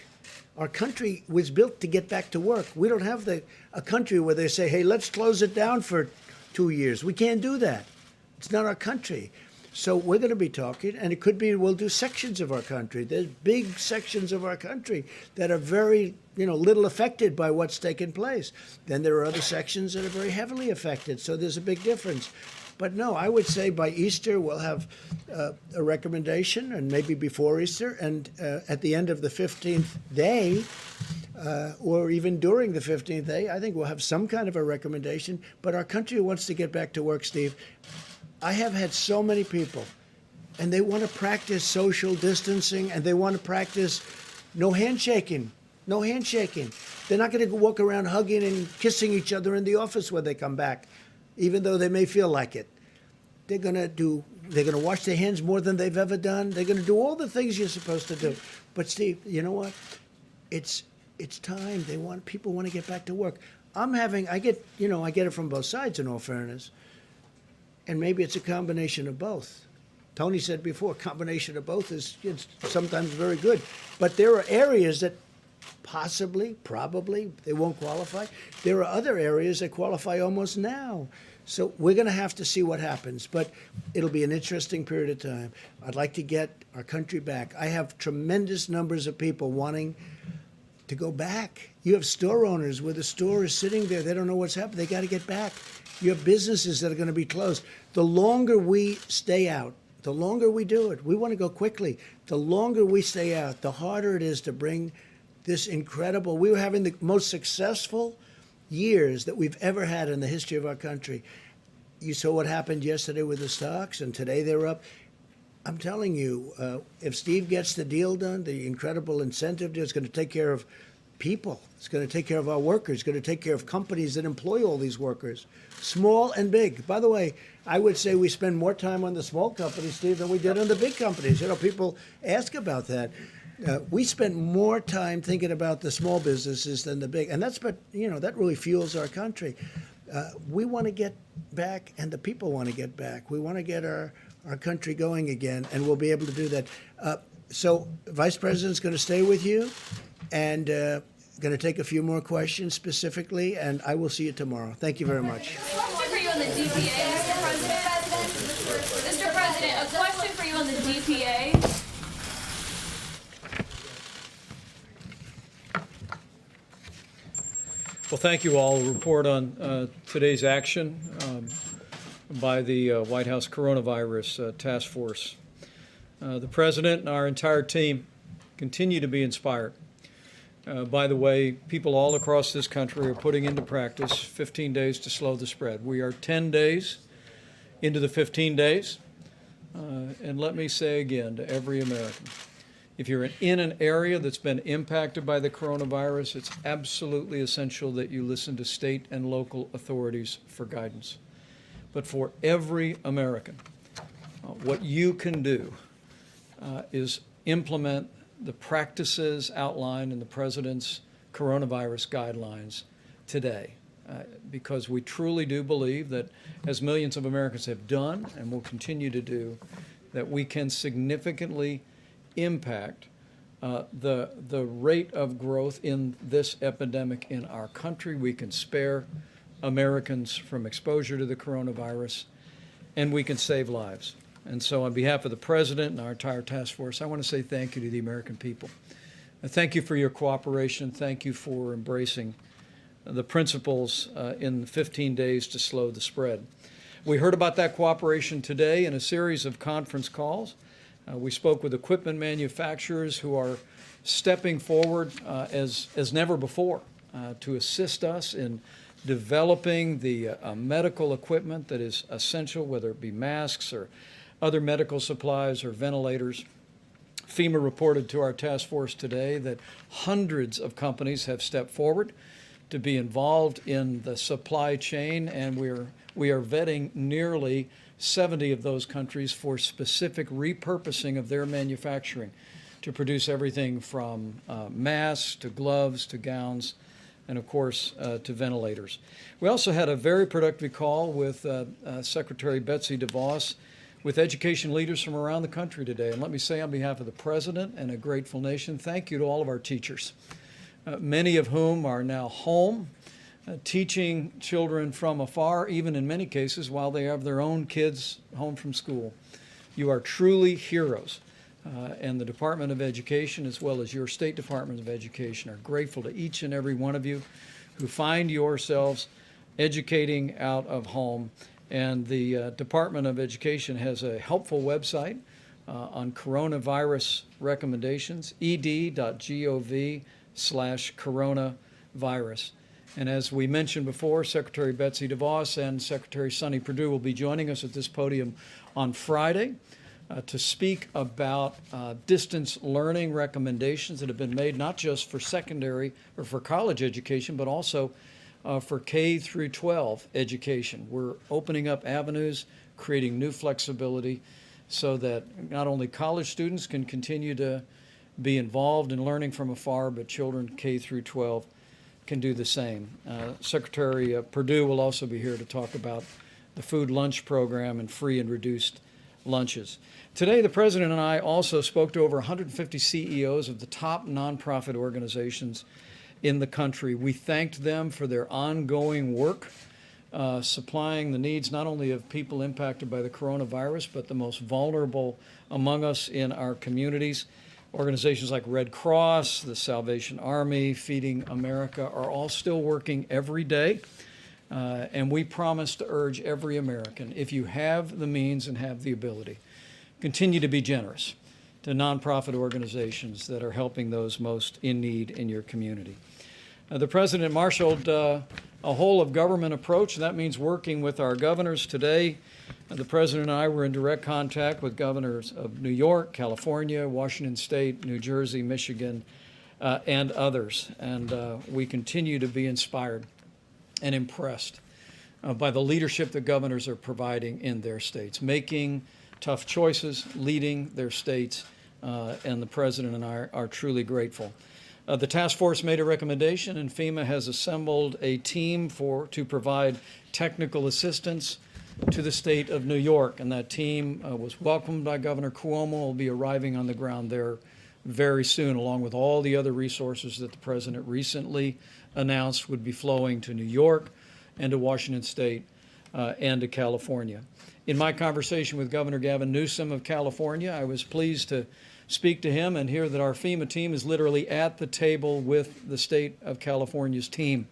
Our country was built to get back to work. We don't have a country where they say, hey, let's close it down for 2 years. We can't do that. It's not our country. So we're going to be talking, and it could be we'll do sections of our country. There's big sections of our country that are very, little affected by what's taken place. Then there are other sections that are very heavily affected. So there's a big difference. But no, I would say by Easter we'll have a recommendation, and maybe before Easter, and at the end of the 15th day, or even during the 15th day, I think we'll have some kind of a recommendation. But our country wants to get back to work, Steve. I have had so many people, and they want to practice social distancing, and they want to practice no handshaking. No handshaking. They're not going to walk around hugging and kissing each other in the office when they come back, even though they may feel like it. They're going to wash their hands more than they've ever done. They're going to do all the things you're supposed to do. But Steve, you know what? It's time. People want to get back to work. I get it from both sides, in all fairness. And maybe it's a combination of both. Tony said before, combination of both is sometimes very good. But there are areas that probably, they won't qualify. There are other areas that qualify almost now. So we're going to have to see what happens. But it'll be an interesting period of time. I'd like to get our country back. I have tremendous numbers of people wanting to go back. You have store owners where the store is sitting there. They don't know what's happening. They got to get back. You have businesses that are going to be closed. The longer we stay out, the longer we do it, we want to go quickly. The longer we stay out, the harder it is to bring this incredible. We were having the most successful years that we've ever had in the history of our country. You saw what happened yesterday with the stocks, and today they're up. I'm telling you, if Steve gets the deal done, the incredible incentive deal, it's going to take care of people. It's going to take care of our workers. It's going to take care of companies that employ all these workers, small and big. By the way, I would say we spend more time on the small companies, Steve, than we did on the big companies. People ask about that. We spent more time thinking about the small businesses than the big, and that really fuels our country. We want to get back, and the people want to get back. We want to get our country going again, and we'll be able to do that. So, Vice President's going to stay with you, and going to take a few more questions specifically, and I will see you tomorrow. Thank you very much. Question for you on the DPA, Mr. President. Mr. President, a question for you on the DPA. Well, thank you all. A report on today's action by the White House Coronavirus Task Force. The President and our entire team continue to be inspired. By the way, people all across this country are putting into practice 15 days to slow the spread. We are 10 days into the 15 days. And let me say again to every American, if you're in an area that's been impacted by the coronavirus, it's absolutely essential that you listen to state and local authorities for guidance. But for every American, what you can do is implement the practices outlined in the President's coronavirus guidelines today. Because we truly do believe that, as millions of Americans have done and will continue to do, that we can significantly impact the rate of growth in this epidemic in our country. We can spare Americans from exposure to the coronavirus, and we can save lives. And so on behalf of the President and our entire task force, I want to say thank you to the American people. Thank you for your cooperation. Thank you for embracing the principles in 15 days to slow the spread. We heard about that cooperation today in a series of conference calls. We spoke with equipment manufacturers who are stepping forward as never before to assist us in developing the medical equipment that is essential, whether it be masks or other medical supplies or ventilators. FEMA reported to our task force today that hundreds of companies have stepped forward to be involved in the supply chain, and we are vetting nearly 70 of those countries for specific repurposing of their manufacturing to produce everything from masks to gloves to gowns and, of course, to ventilators. We also had a very productive call with Secretary Betsy DeVos with education leaders from around the country today. And let me say on behalf of the President and a grateful nation, thank you to all of our teachers, many of whom are now home, teaching children from afar, even in many cases while they have their own kids home from school. You are truly heroes. And the Department of Education, as well as your State Department of Education, are grateful to each and every one of you who find yourselves educating out of home. And the Department of Education has a helpful website on coronavirus recommendations, ed.gov/coronavirus. And as we mentioned before, Secretary Betsy DeVos and Secretary Sonny Perdue will be joining us at this podium on Friday to speak about distance learning recommendations that have been made not just for secondary or for college education, but also for K through 12 education. We're opening up avenues, creating new flexibility so that not only college students can continue to be involved in learning from afar, but children K through 12 can do the same. Secretary Perdue will also be here to talk about the food lunch program and free and reduced lunches. Today, the President and I also spoke to over 150 CEOs of the top nonprofit organizations in the country. We thanked them for their ongoing work, supplying the needs not only of people impacted by the coronavirus, but the most vulnerable among us in our communities. Organizations like Red Cross, the Salvation Army, Feeding America are all still working every day. And we promise to urge every American, if you have the means and have the ability, continue to be generous to nonprofit organizations that are helping those most in need in your community. The President marshaled a whole of government approach, and that means working with our governors today. The President and I were in direct contact with governors of New York, California, Washington State, New Jersey, Michigan, and others. And we continue to be inspired and impressed by the leadership that governors are providing in their states, making tough choices, leading their states and the President and I are truly grateful. The task force made a recommendation, and FEMA has assembled a team to provide technical assistance to the state of New York, and that team was welcomed by Governor Cuomo. Will be arriving on the ground there very soon, along with all the other resources that the President recently announced would be flowing to New York and to Washington State and to California. In my conversation with Governor Gavin Newsom of California, I was pleased to speak to him and hear that our FEMA team is literally at the table with the state of California's team,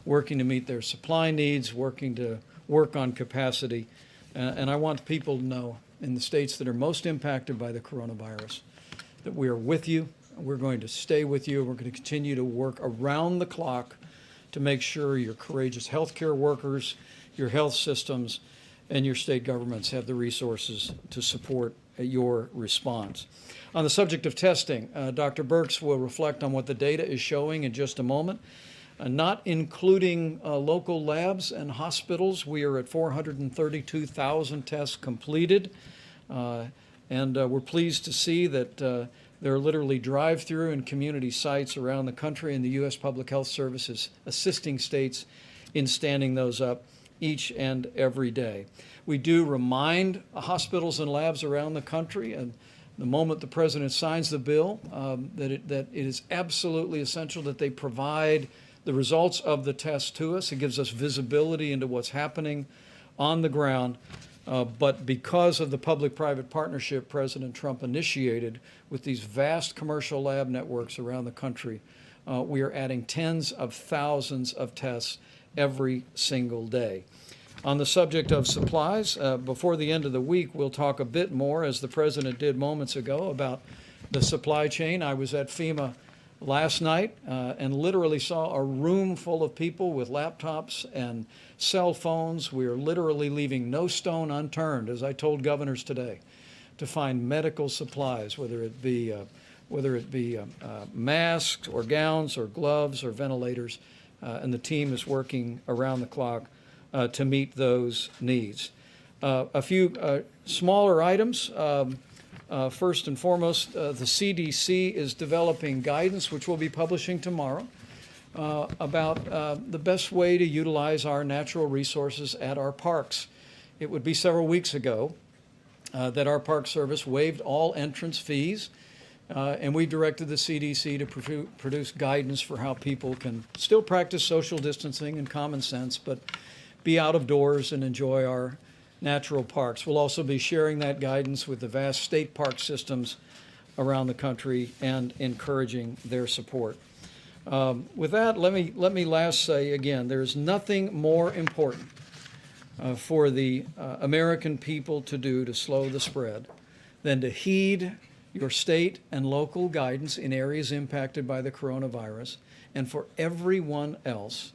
working to meet their supply needs, working to work on capacity. And I want people to know in the states that are most impacted by the coronavirus that we are with you. We're going to stay with you. We're going to continue to work around the clock to make sure your courageous healthcare workers, your health systems, and your state governments have the resources to support your response. On the subject of testing, Dr. Birx will reflect on what the data is showing in just a moment. Not including local labs and hospitals, we are at 432,000 tests completed. And we're pleased to see that there are literally drive-through and community sites around the country, and the U.S. Public Health Service is assisting states in standing those up each and every day. We do remind hospitals and labs around the country, and the moment the President signs the bill, that it is absolutely essential that they provide the results of the test to us. It gives us visibility into what's happening on the ground. But because of the public-private partnership President Trump initiated with these vast commercial lab networks around the country, we are adding tens of thousands of tests every single day. On the subject of supplies, before the end of the week, we'll talk a bit more, as the President did moments ago, about the supply chain. I was at FEMA last night and literally saw a room full of people with laptops and cell phones. We are literally leaving no stone unturned, as I told governors today, to find medical supplies, whether it be masks or gowns or gloves or ventilators, and the team is working around the clock to meet those needs. A few smaller items. First and foremost, the CDC is developing guidance, which we'll be publishing tomorrow, about the best way to utilize our natural resources at our parks. It would be several weeks ago that our Park Service waived all entrance fees, and we directed the CDC to produce guidance for how people can still practice social distancing and common sense, but be out of doors and enjoy our natural parks. We'll also be sharing that guidance with the vast state park systems around the country and encouraging their support. With that, let me last say again, there's nothing more important for the American people to do to slow the spread than to heed your state and local guidance in areas impacted by the coronavirus, and for everyone else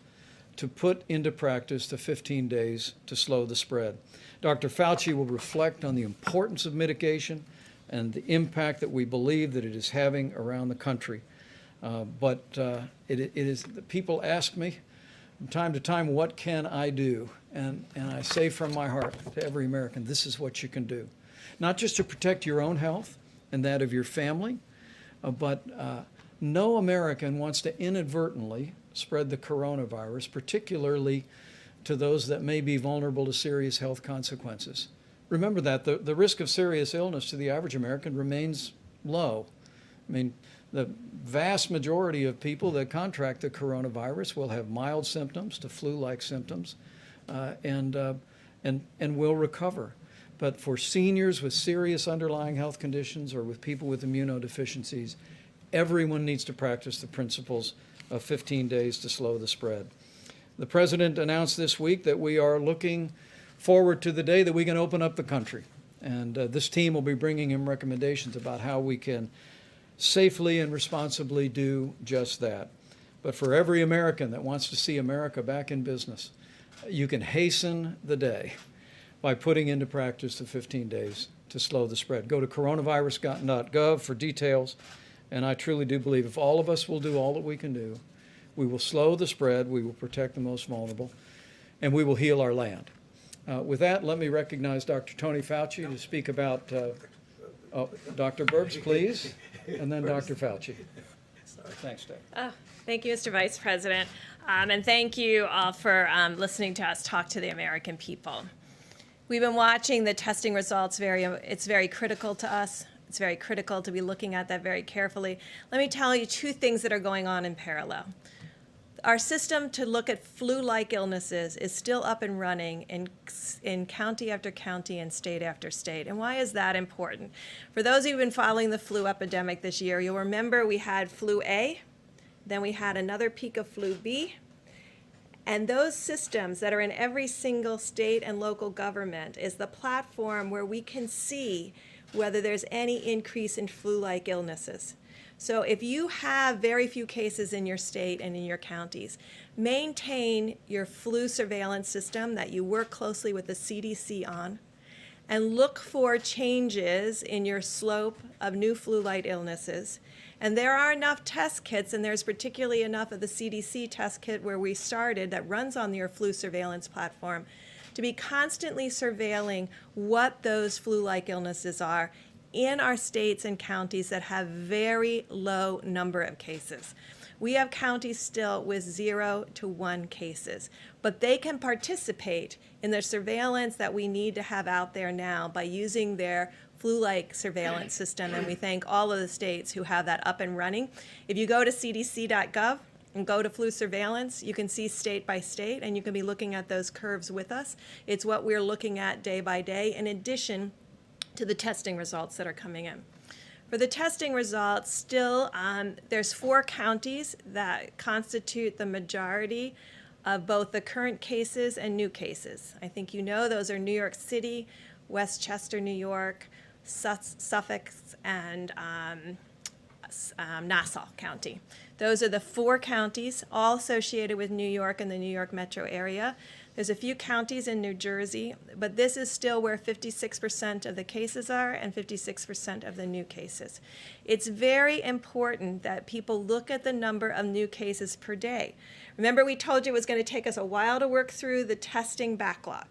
to put into practice the 15 days to slow the spread. Dr. Fauci will reflect on the importance of mitigation and the impact that we believe that it is having around the country. But it is, people ask me from time to time, what can I do? And I say from my heart to every American, this is what you can do. Not just to protect your own health and that of your family, but no American wants to inadvertently spread the coronavirus, particularly to those that may be vulnerable to serious health consequences. Remember that the risk of serious illness to the average American remains low. I mean, the vast majority of people that contract the coronavirus will have mild symptoms to flu-like symptoms, and will recover. But for seniors with serious underlying health conditions or with people with immunodeficiencies, everyone needs to practice the principles of 15 days to slow the spread. The President announced this week that we are looking forward to the day that we can open up the country. And this team will be bringing him recommendations about how we can safely and responsibly do just that. But for every American that wants to see America back in business, you can hasten the day by putting into practice the 15 days to slow the spread. Go to coronavirus.gov for details. And I truly do believe if all of us will do all that we can do, we will slow the spread, we will protect the most vulnerable, and we will heal our land. With that, let me recognize Dr. Tony Fauci to speak about Oh, Dr. Burks, please, and then Dr. Fauci. Thanks, Dave. Thank you, Mr. Vice President, and thank you all for listening to us talk to the American people. We've been watching the testing results. It's very critical to us. It's very critical to be looking at that very carefully. Let me tell you two things that are going on in parallel. Our system to look at flu-like illnesses is still up and running in county after county and state after state. And why is that important? For those of you who've been following the flu epidemic this year, you'll remember we had flu A, then we had another peak of flu B, and those systems that are in every single state and local government is the platform where we can see whether there's any increase in flu-like illnesses. So if you have very few cases in your state and in your counties, maintain your flu surveillance system that you work closely with the CDC on, and look for changes in your slope of new flu-like illnesses. And there are enough test kits, and there's particularly enough of the CDC test kit where we started that runs on your flu surveillance platform to be constantly surveilling what those flu-like illnesses are in our states and counties that have very low number of cases. We have counties still with 0 to 1 cases, but they can participate in the surveillance that we need to have out there now by using their flu-like surveillance system, and we thank all of the states who have that up and running. If you go to cdc.gov and go to flu surveillance, you can see state by state, and you can be looking at those curves with us. It's what we're looking at day by day, in addition to the testing results that are coming in. For the testing results, still, there's 4 counties that constitute the majority of both the current cases and new cases. I think you know those are New York City, Westchester, New York, Suffolk, and Nassau County. Those are the 4 counties, all associated with New York and the New York metro area. There's a few counties in New Jersey, but this is still where 56% of the cases are and 56% of the new cases. It's very important that people look at the number of new cases per day. Remember, we told you it was going to take us a while to work through the testing backlog.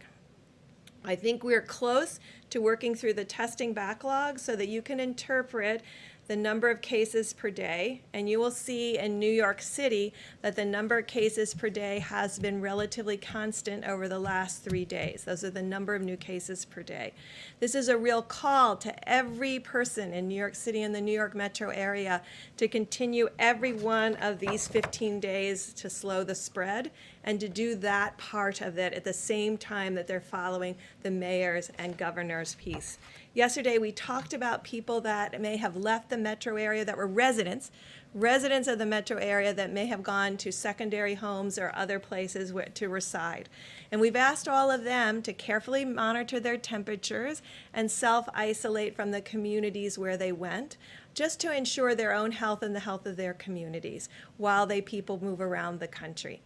I think we're close to working through the testing backlog so that you can interpret the number of cases per day, and you will see in New York City that the number of cases per day has been relatively constant over the last 3 days. Those are the number of new cases per day. This is a real call to every person in New York City and the New York metro area to continue every one of these 15 days to slow the spread, and to do that part of it at the same time that they're following the mayor's and governor's piece. Yesterday, we talked about people that may have left the metro area that were residents of the metro area that may have gone to secondary homes or other places to reside. And we've asked all of them to carefully monitor their temperatures and self-isolate from the communities where they went, just to ensure their own health and the health of their communities while people move around the country.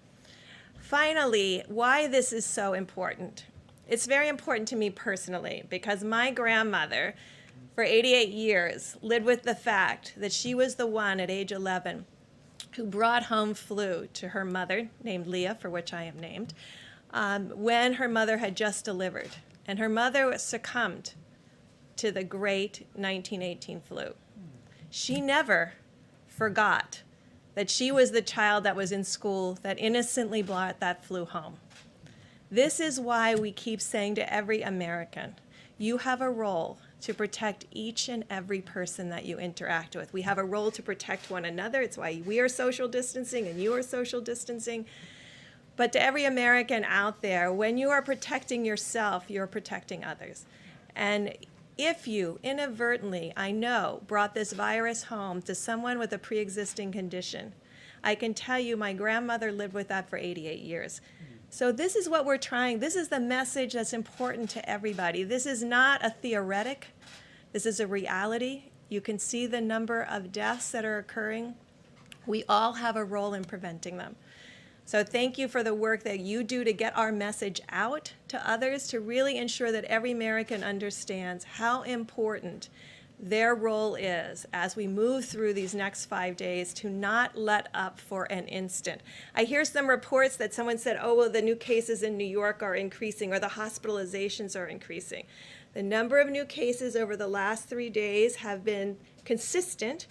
Finally, why this is so important. It's very important to me personally because my grandmother, for 88 years, lived with the fact that she was the one at age 11 who brought home flu to her mother, named Leah, for which I am named, when her mother had just delivered. And her mother succumbed to the great 1918 flu. She never forgot that she was the child that was in school that innocently brought that flu home. This is why we keep saying to every American, you have a role to protect each and every person that you interact with. We have a role to protect one another. It's why we are social distancing and you are social distancing. But to every American out there, when you are protecting yourself, you're protecting others. And if you inadvertently, I know, brought this virus home to someone with a pre-existing condition, I can tell you my grandmother lived with that for 88 years. So this is what we're trying. This is the message that's important to everybody. This is not a theoretic. This is a reality. You can see the number of deaths that are occurring. We all have a role in preventing them. So thank you for the work that you do to get our message out to others, to really ensure that every American understands how important Their role is, as we move through these next 5 days, to not let up for an instant. I hear some reports that someone said, oh, well, the new cases in New York are increasing or the hospitalizations are increasing. The number of new cases over the last 3 days have been consistent,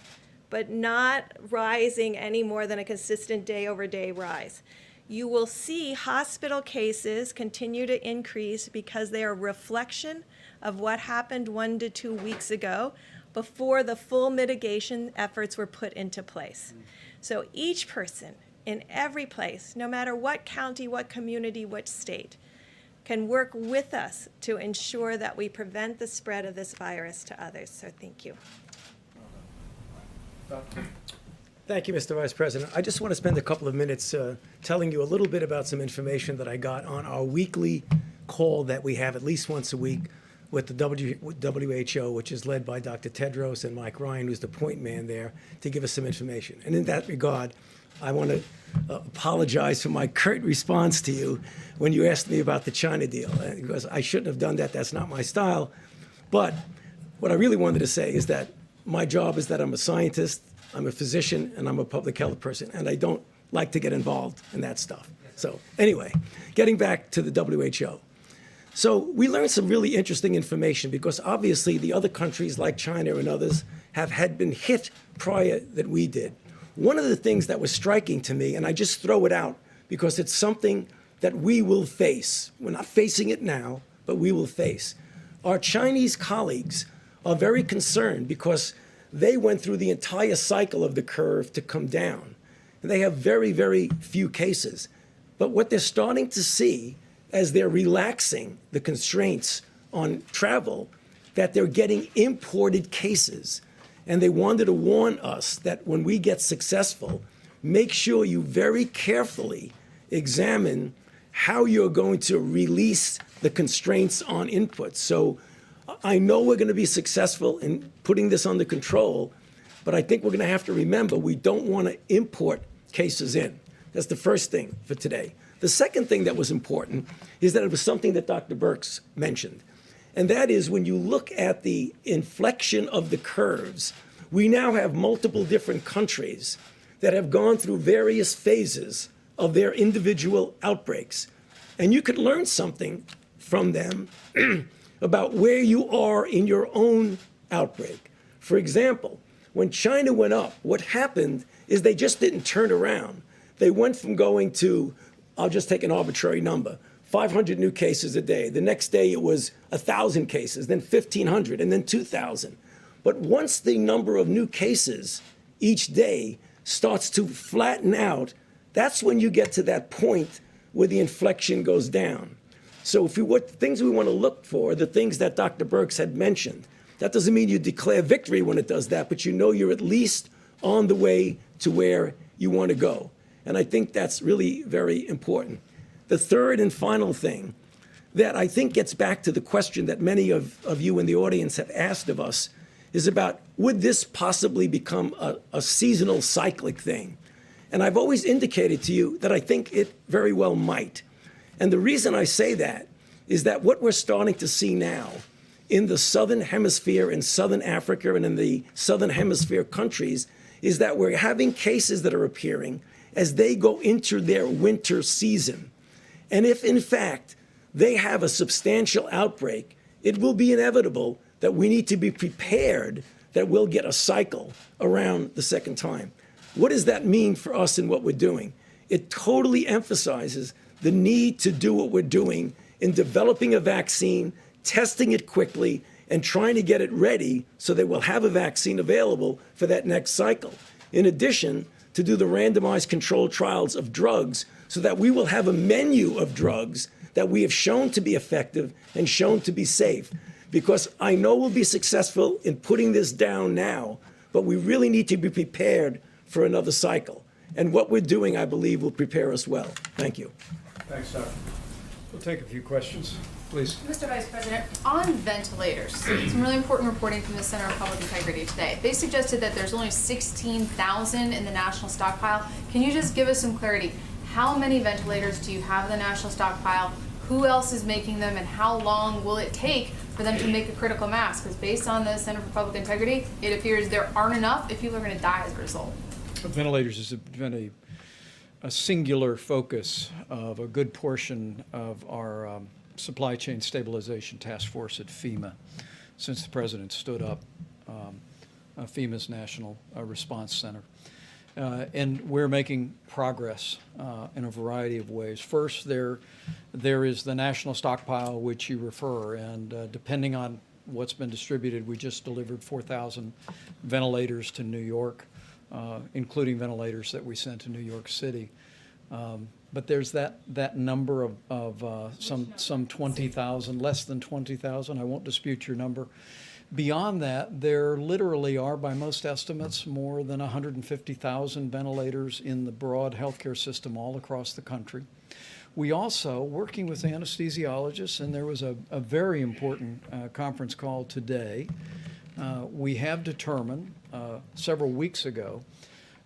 but not rising any more than a consistent day-over-day rise. You will see hospital cases continue to increase because they are a reflection of what happened 1 to 2 weeks ago before the full mitigation efforts were put into place. So each person in every place, no matter what county, what community, what state, can work with us to ensure that we prevent the spread of this virus to others. So thank you. Thank you, Mr. Vice President. I just want to spend a couple of minutes telling you a little bit about some information that I got on our weekly call that we have at least once a week with the WHO, which is led by Dr. Tedros and Mike Ryan, who's the point man there, to give us some information. And in that regard, I want to apologize for my curt response to you when you asked me about the China deal, because I shouldn't have done that. That's not my style. But what I really wanted to say is that my job is that I'm a scientist, I'm a physician, and I'm a public health person, and I don't like to get involved in that stuff. So anyway, getting back to the WHO. So we learned some really interesting information because obviously the other countries like China and others had been hit prior that we did. One of the things that was striking to me, and I just throw it out because it's something that we will face. We're not facing it now, but we will face. Our Chinese colleagues are very concerned because they went through the entire cycle of the curve to come down. And they have very, very few cases. But what they're starting to see as they're relaxing the constraints on travel, that they're getting imported cases. And they wanted to warn us that when we get successful, make sure you very carefully examine how you're going to release the constraints on inputs. So I know we're going to be successful in putting this under control, but I think we're going to have to remember we don't want to import cases in. That's the first thing for today. The second thing that was important is that it was something that Dr. Birx mentioned, and that is when you look at the inflection of the curves, we now have multiple different countries that have gone through various phases of their individual outbreaks. And you could learn something from them about where you are in your own outbreak. For example, when China went up, what happened is they just didn't turn around. They went from going to, I'll just take an arbitrary number, 500 new cases a day. The next day it was 1,000 cases, then 1,500, and then 2,000. But once the number of new cases each day starts to flatten out, that's when you get to that point where the inflection goes down. So what things we want to look for, the things that Dr. Birx had mentioned. That doesn't mean you declare victory when it does that, but you know you're at least on the way to where you want to go. And I think that's really very important. The third and final thing that I think gets back to the question that many of you in the audience have asked of us is about, would this possibly become a seasonal cyclic thing? And I've always indicated to you that I think it very well might. And the reason I say that is that what we're starting to see now in the Southern Hemisphere, in Southern Africa, and in the Southern Hemisphere countries is that we're having cases that are appearing as they go into their winter season. And if, in fact, they have a substantial outbreak, it will be inevitable that we need to be prepared that we'll get a cycle around the second time. What does that mean for us in what we're doing? It totally emphasizes the need to do what we're doing in developing a vaccine, testing it quickly, and trying to get it ready so that we'll have a vaccine available for that next cycle. In addition, to do the randomized controlled trials of drugs so that we will have a menu of drugs that we have shown to be effective and shown to be safe. Because I know we'll be successful in putting this down now, but we really need to be prepared for another cycle. And what we're doing, I believe, will prepare us well. Thank you. Thanks, Doc. We'll take a few questions, please. Mr. Vice President, on ventilators, some really important reporting from the Center of Public Integrity today. They suggested that there's only 16,000 in the national stockpile. Can you just give us some clarity? How many ventilators do you have in the national stockpile? Who else is making them, and how long will it take for them to make a critical mass, because based on the Center for Public Integrity, it appears there aren't enough if people are going to die as a result. Ventilators has been a singular focus of a good portion of our supply chain stabilization task force at FEMA since the president stood up FEMA's National Response Center. And we're making progress in a variety of ways. First, there is the national stockpile, which you refer, and depending on what's been distributed, we just delivered 4,000 ventilators to New York, including ventilators that we sent to New York City. But there's that number of some 20,000, less than 20,000. I won't dispute your number. Beyond that, there literally are, by most estimates, more than 150,000 ventilators in the broad healthcare system all across the country. We also, working with anesthesiologists, and there was a very important conference call today, we have determined several weeks ago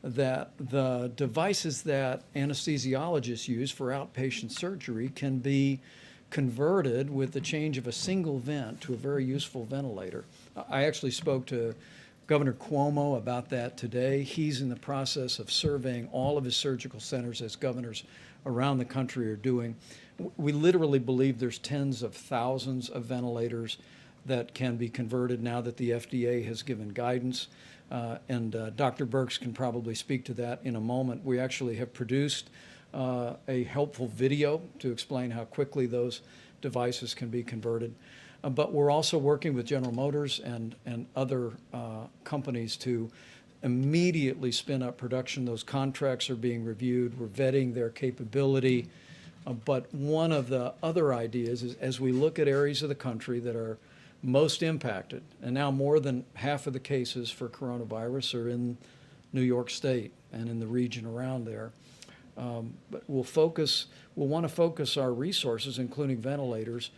that the devices that anesthesiologists use for outpatient surgery can be converted with the change of a single vent to a very useful ventilator. I actually spoke to Governor Cuomo about that today. He's in the process of surveying all of his surgical centers, as governors around the country are doing. We literally believe there's tens of thousands of ventilators that can be converted now that the FDA has given guidance. And Dr. Birx can probably speak to that in a moment. We actually have produced a helpful video to explain how quickly those devices can be converted. But we're also working with General Motors and other companies to immediately spin up production. Those contracts are being reviewed. We're vetting their capability. But one of the other ideas is, as we look at areas of the country that are most impacted, and now more than half of the cases for coronavirus are in New York State and in the region around there. But we'll want to focus our resources, including ventilators,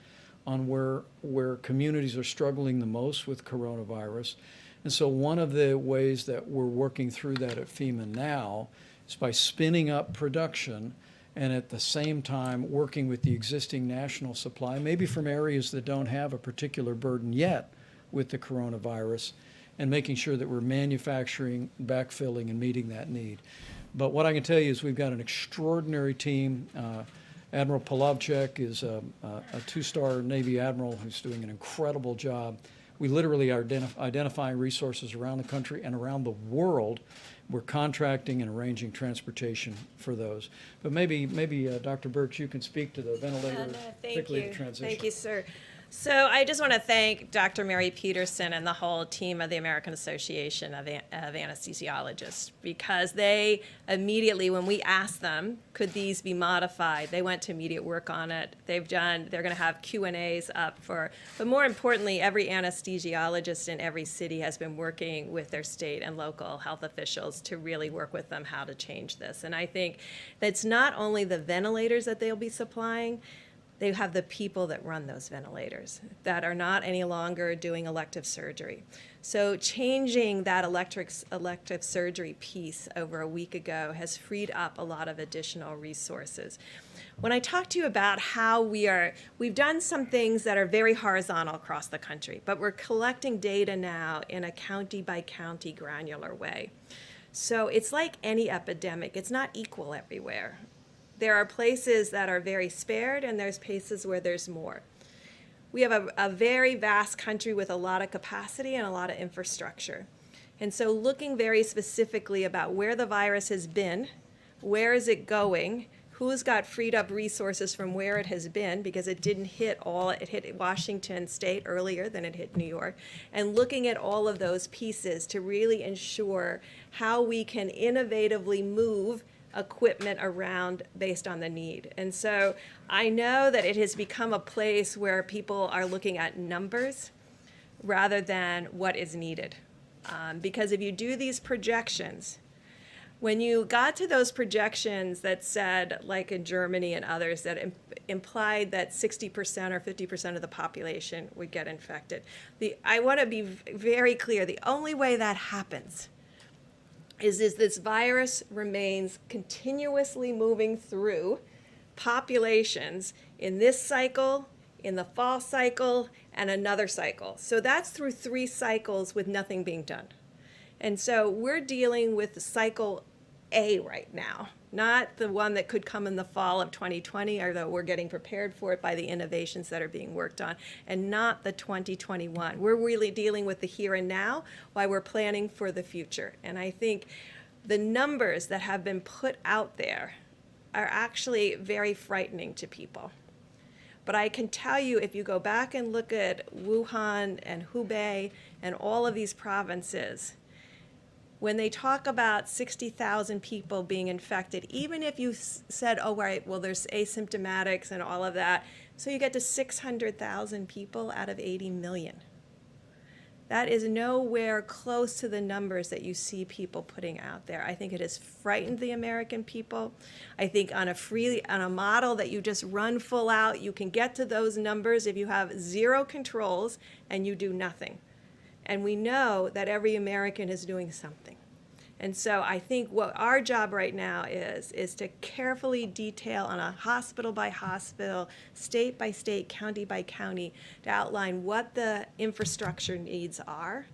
on where communities are struggling the most with coronavirus. And so one of the ways that we're working through that at FEMA now is by spinning up production and at the same time working with the existing national supply, maybe from areas that don't have a particular burden yet with the coronavirus, and making sure that we're manufacturing, backfilling, and meeting that need. But what I can tell you is we've got an extraordinary team. Admiral Polovchek is a two-star Navy admiral who's doing an incredible job. We literally are identifying resources around the country and around the world. We're contracting and arranging transportation for those. But maybe Dr. Birx, you can speak to the ventilator, particularly the transition. Thank you, sir. So I just want to thank Dr. Mary Peterson and the whole team of the American Association of Anesthesiologists, because they immediately, when we asked them, could these be modified, they went to immediate work on it. They're going to have Q&As up but more importantly, every anesthesiologist in every city has been working with their state and local health officials to really work with them how to change this. And I think that's not only the ventilators that they'll be supplying, they have the people that run those ventilators that are not any longer doing elective surgery. So changing that elective surgery piece over a week ago has freed up a lot of additional resources. When I talk to you about how we've done some things that are very horizontal across the country, but we're collecting data now in a county by county granular way. So it's like any epidemic, it's not equal everywhere. There are places that are very spared, and there's places where there's more. We have a very vast country with a lot of capacity and a lot of infrastructure. And so looking very specifically about where the virus has been, where is it going, who's got freed up resources from where it has been, because it didn't hit it hit Washington State earlier than it hit New York, and looking at all of those pieces to really ensure how we can innovatively move equipment around based on the need. And so I know that it has become a place where people are looking at numbers rather than what is needed. Because if you do these projections, when you got to those projections that said, like in Germany and others, that implied that 60% or 50% of the population would get infected, I want to be very clear, the only way that happens is this virus remains continuously moving through populations in this cycle, in the fall cycle, and another cycle. So that's through 3 cycles with nothing being done. And so we're dealing with cycle A right now, not the one that could come in the fall of 2020, although we're getting prepared for it by the innovations that are being worked on, and not the 2021. We're really dealing with the here and now while we're planning for the future. And I think the numbers that have been put out there are actually very frightening to people. But I can tell you, if you go back and look at Wuhan and Hubei and all of these provinces, when they talk about 60,000 people being infected, even if you said, oh, right, well, there's asymptomatics and all of that, so you get to 600,000 people out of 80 million. That is nowhere close to the numbers that you see people putting out there. I think it has frightened the American people. I think on a model that you just run full out, you can get to those numbers if you have 0 controls and you do nothing. And we know that every American is doing something. And so I think what our job right now is to carefully detail on a hospital by hospital, state by state, county by county, to outline what the infrastructure needs are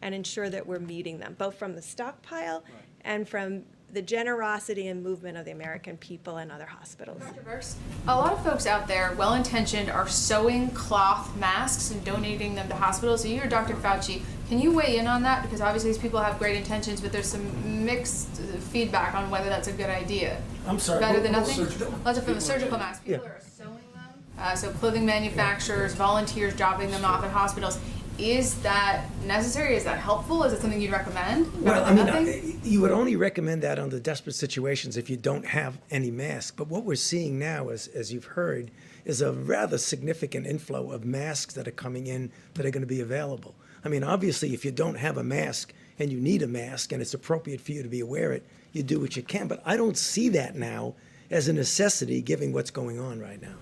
and ensure that we're meeting them, both from the stockpile and from the generosity and movement of the American people and other hospitals. Dr. Burks, a lot of folks out there, well-intentioned, are sewing cloth masks and donating them to hospitals. So you or Dr. Fauci, can you weigh in on that? Because obviously these people have great intentions, but there's some mixed feedback on whether that's a good idea. I'm sorry. Better than nothing? Surgical? Lots of surgical masks. People are sewing them. So clothing manufacturers, volunteers dropping them off at hospitals. Is that necessary? Is that helpful? Is it something you'd recommend? Well, I mean, you would only recommend that under desperate situations if you don't have any mask. But what we're seeing now, as you've heard, is a rather significant inflow of masks that are coming in that are going to be available. I mean, obviously, if you don't have a mask and you need a mask and it's appropriate for you to be wear it, you do what you can. But I don't see that now as a necessity, given what's going on right now.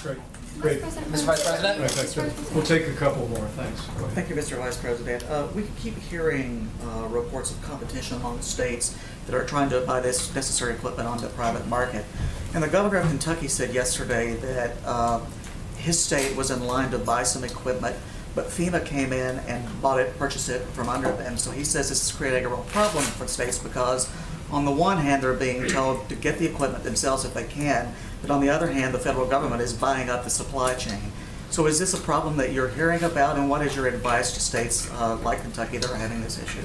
Great. Great. Mr. Vice President? We'll take a couple more, thanks. Go ahead. Thank you, Mr. Vice President. We keep hearing reports of competition among the states that are trying to buy this necessary equipment on the private market. And the governor of Kentucky said yesterday that his state was in line to buy some equipment, but FEMA came in and purchased it from under them. So he says this is creating a real problem for states because on the one hand, they're being told to get the equipment themselves if they can, but on the other hand, the federal government is buying up the supply chain. So is this a problem that you're hearing about, and what is your advice to states like Kentucky that are having this issue?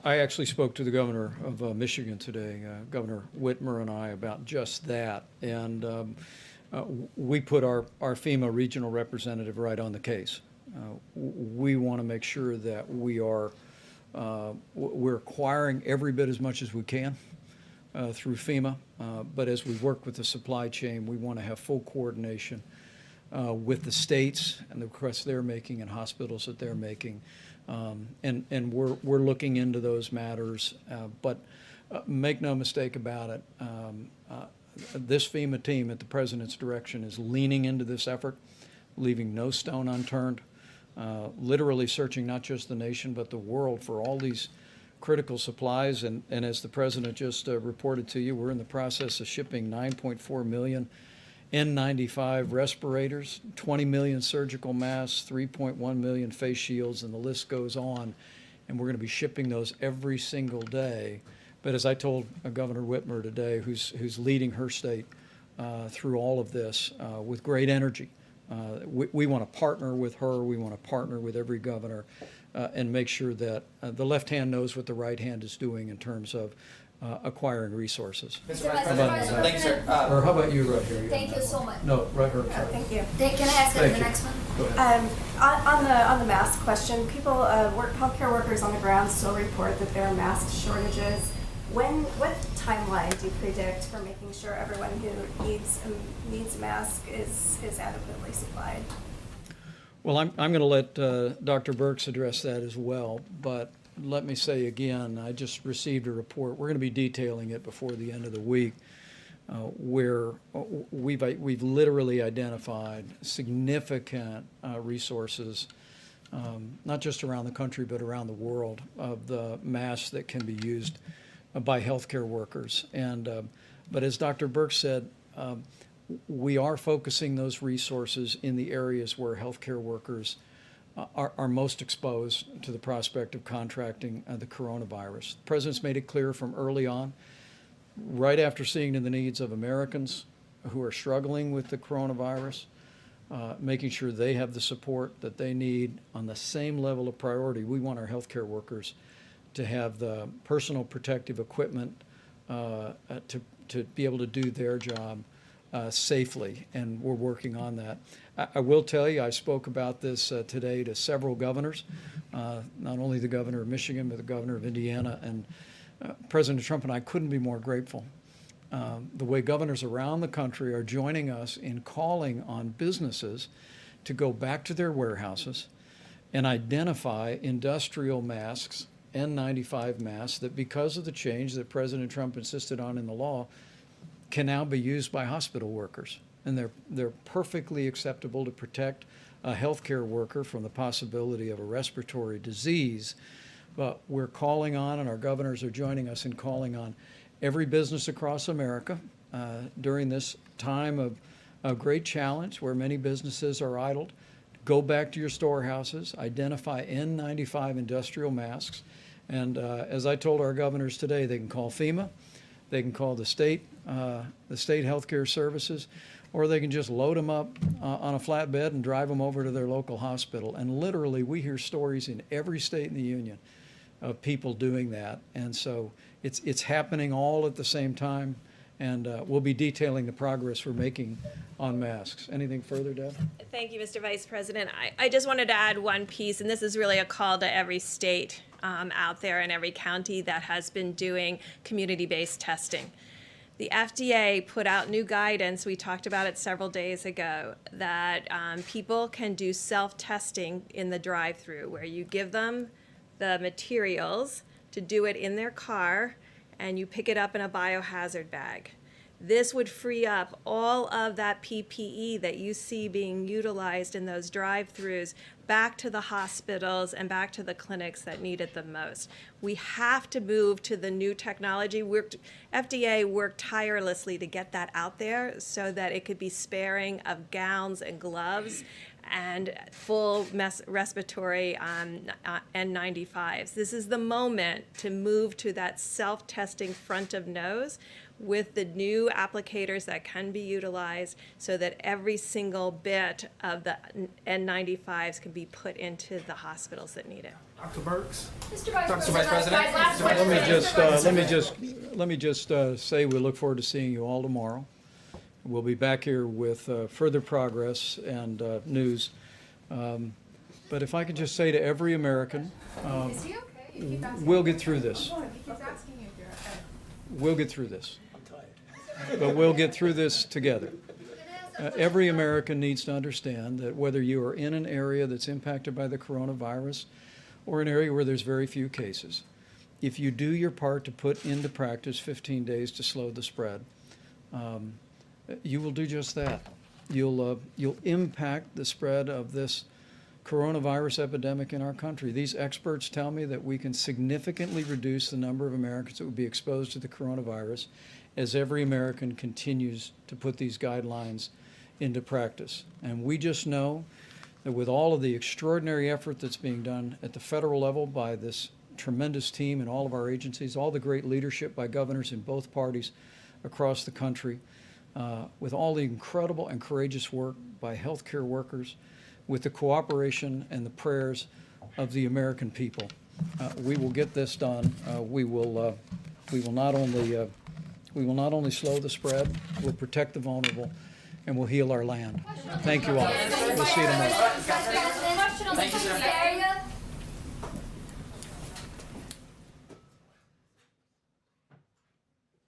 I actually spoke to the governor of Michigan today, Governor Whitmer and I, about just that. And we put our FEMA regional representative right on the case. We want to make sure that we're acquiring every bit as much as we can through FEMA. But as we work with the supply chain, we want to have full coordination with the states and the requests they're making and hospitals that they're making. And we're looking into those matters. But make no mistake about it, this FEMA team at the President's direction is leaning into this effort, leaving no stone unturned, literally searching not just the nation but the world for all these critical supplies. And as the President just reported to you, we're in the process of shipping 9.4 million N95 respirators, 20 million surgical masks, 3.1 million face shields, and the list goes on. And we're going to be shipping those every single day. But as I told Governor Whitmer today, who's leading her state through all of this with great energy, we want to partner with her. We want to partner with every governor and make sure that the left hand knows what the right hand is doing in terms of acquiring resources. Mr. Vice President. Thank you, sir. Or how about you right here? Thank you so much. No, right here. Thank you. Can I ask Thank the you. next one? Go ahead. On the mask question, healthcare workers on the ground still report that there are mask shortages. What timeline do you predict for making sure everyone who needs a mask is adequately supplied? Well, I'm going to let Dr. Birx address that as well, but let me say again, I just received a report. We're going to be detailing it before the end of the week, where we've literally identified significant resources, not just around the country but around the world, of the masks that can be used by healthcare workers. And but as Dr. Birx said, we are focusing those resources in the areas where healthcare workers are most exposed to the prospect of contracting the coronavirus. The President's made it clear from early on, right after seeing the needs of Americans who are struggling with the coronavirus, making sure they have the support that they need on the same level of priority. We want our healthcare workers to have the personal protective equipment to be able to do their job safely, and we're working on that. I will tell you, I spoke about this today to several governors, not only the governor of Michigan, but the governor of Indiana, and President Trump and I couldn't be more grateful. The way governors around the country are joining us in calling on businesses to go back to their warehouses and identify industrial masks, N95 masks, that because of the change that President Trump insisted on in the law, can now be used by hospital workers. And they're perfectly acceptable to protect a healthcare worker from the possibility of a respiratory disease. But we're calling on, and our governors are joining us in calling on every business across America during this time of great challenge where many businesses are idled. Go back to your storehouses, identify N95 industrial masks, and as I told our governors today, they can call FEMA, they can call the state healthcare services, or they can just load them up on a flatbed and drive them over to their local hospital. And literally, we hear stories in every state in the union of people doing that. And so it's happening all at the same time, and we'll be detailing the progress we're making on masks. Anything further, Deb? Thank you, Mr. Vice President. I just wanted to add one piece, and this is really a call to every state out there and every county that has been doing community-based testing. The FDA put out new guidance, we talked about it several days ago, that people can do self-testing in the drive-through, where you give them the materials to do it in their car, and you pick it up in a biohazard bag. This would free up all of that PPE that you see being utilized in those drive-throughs back to the hospitals and back to the clinics that need it the most. We have to move to the new technology. FDA worked tirelessly to get that out there so that it could be sparing of gowns and gloves and full respiratory N95s. This is the moment to move to that self-testing front of nose with the new applicators that can be utilized so that every single bit of the N95s can be put into the hospitals that need it. Dr. Burks? Mr. Vice Dr. Vice President? Last question. Let me just say we look forward to seeing you all tomorrow. We'll be back here with further progress and news. But if I could just say to every American, Is he okay? You keep asking we'll him. get through this. He keeps asking you if you're okay. We'll get through this. But we'll get through this together. Every American needs to understand that whether you are in an area that's impacted by the coronavirus or an area where there's very few cases, if you do your part to put into practice 15 days to slow the spread, you will do just that. You'll impact the spread of this coronavirus epidemic in our country. These experts tell me that we can significantly reduce the number of Americans that would be exposed to the coronavirus as every American continues to put these guidelines into practice. And we just know that with all of the extraordinary effort that's being done at the federal level by this tremendous team and all of our agencies, all the great leadership by governors in both parties across the country, with all the incredible and courageous work by healthcare workers, with the cooperation and the prayers of the American people, we will get this done. We will not only slow the spread, we'll protect the vulnerable, and we'll heal our land. Thank you all. We'll see you tomorrow. Question on the area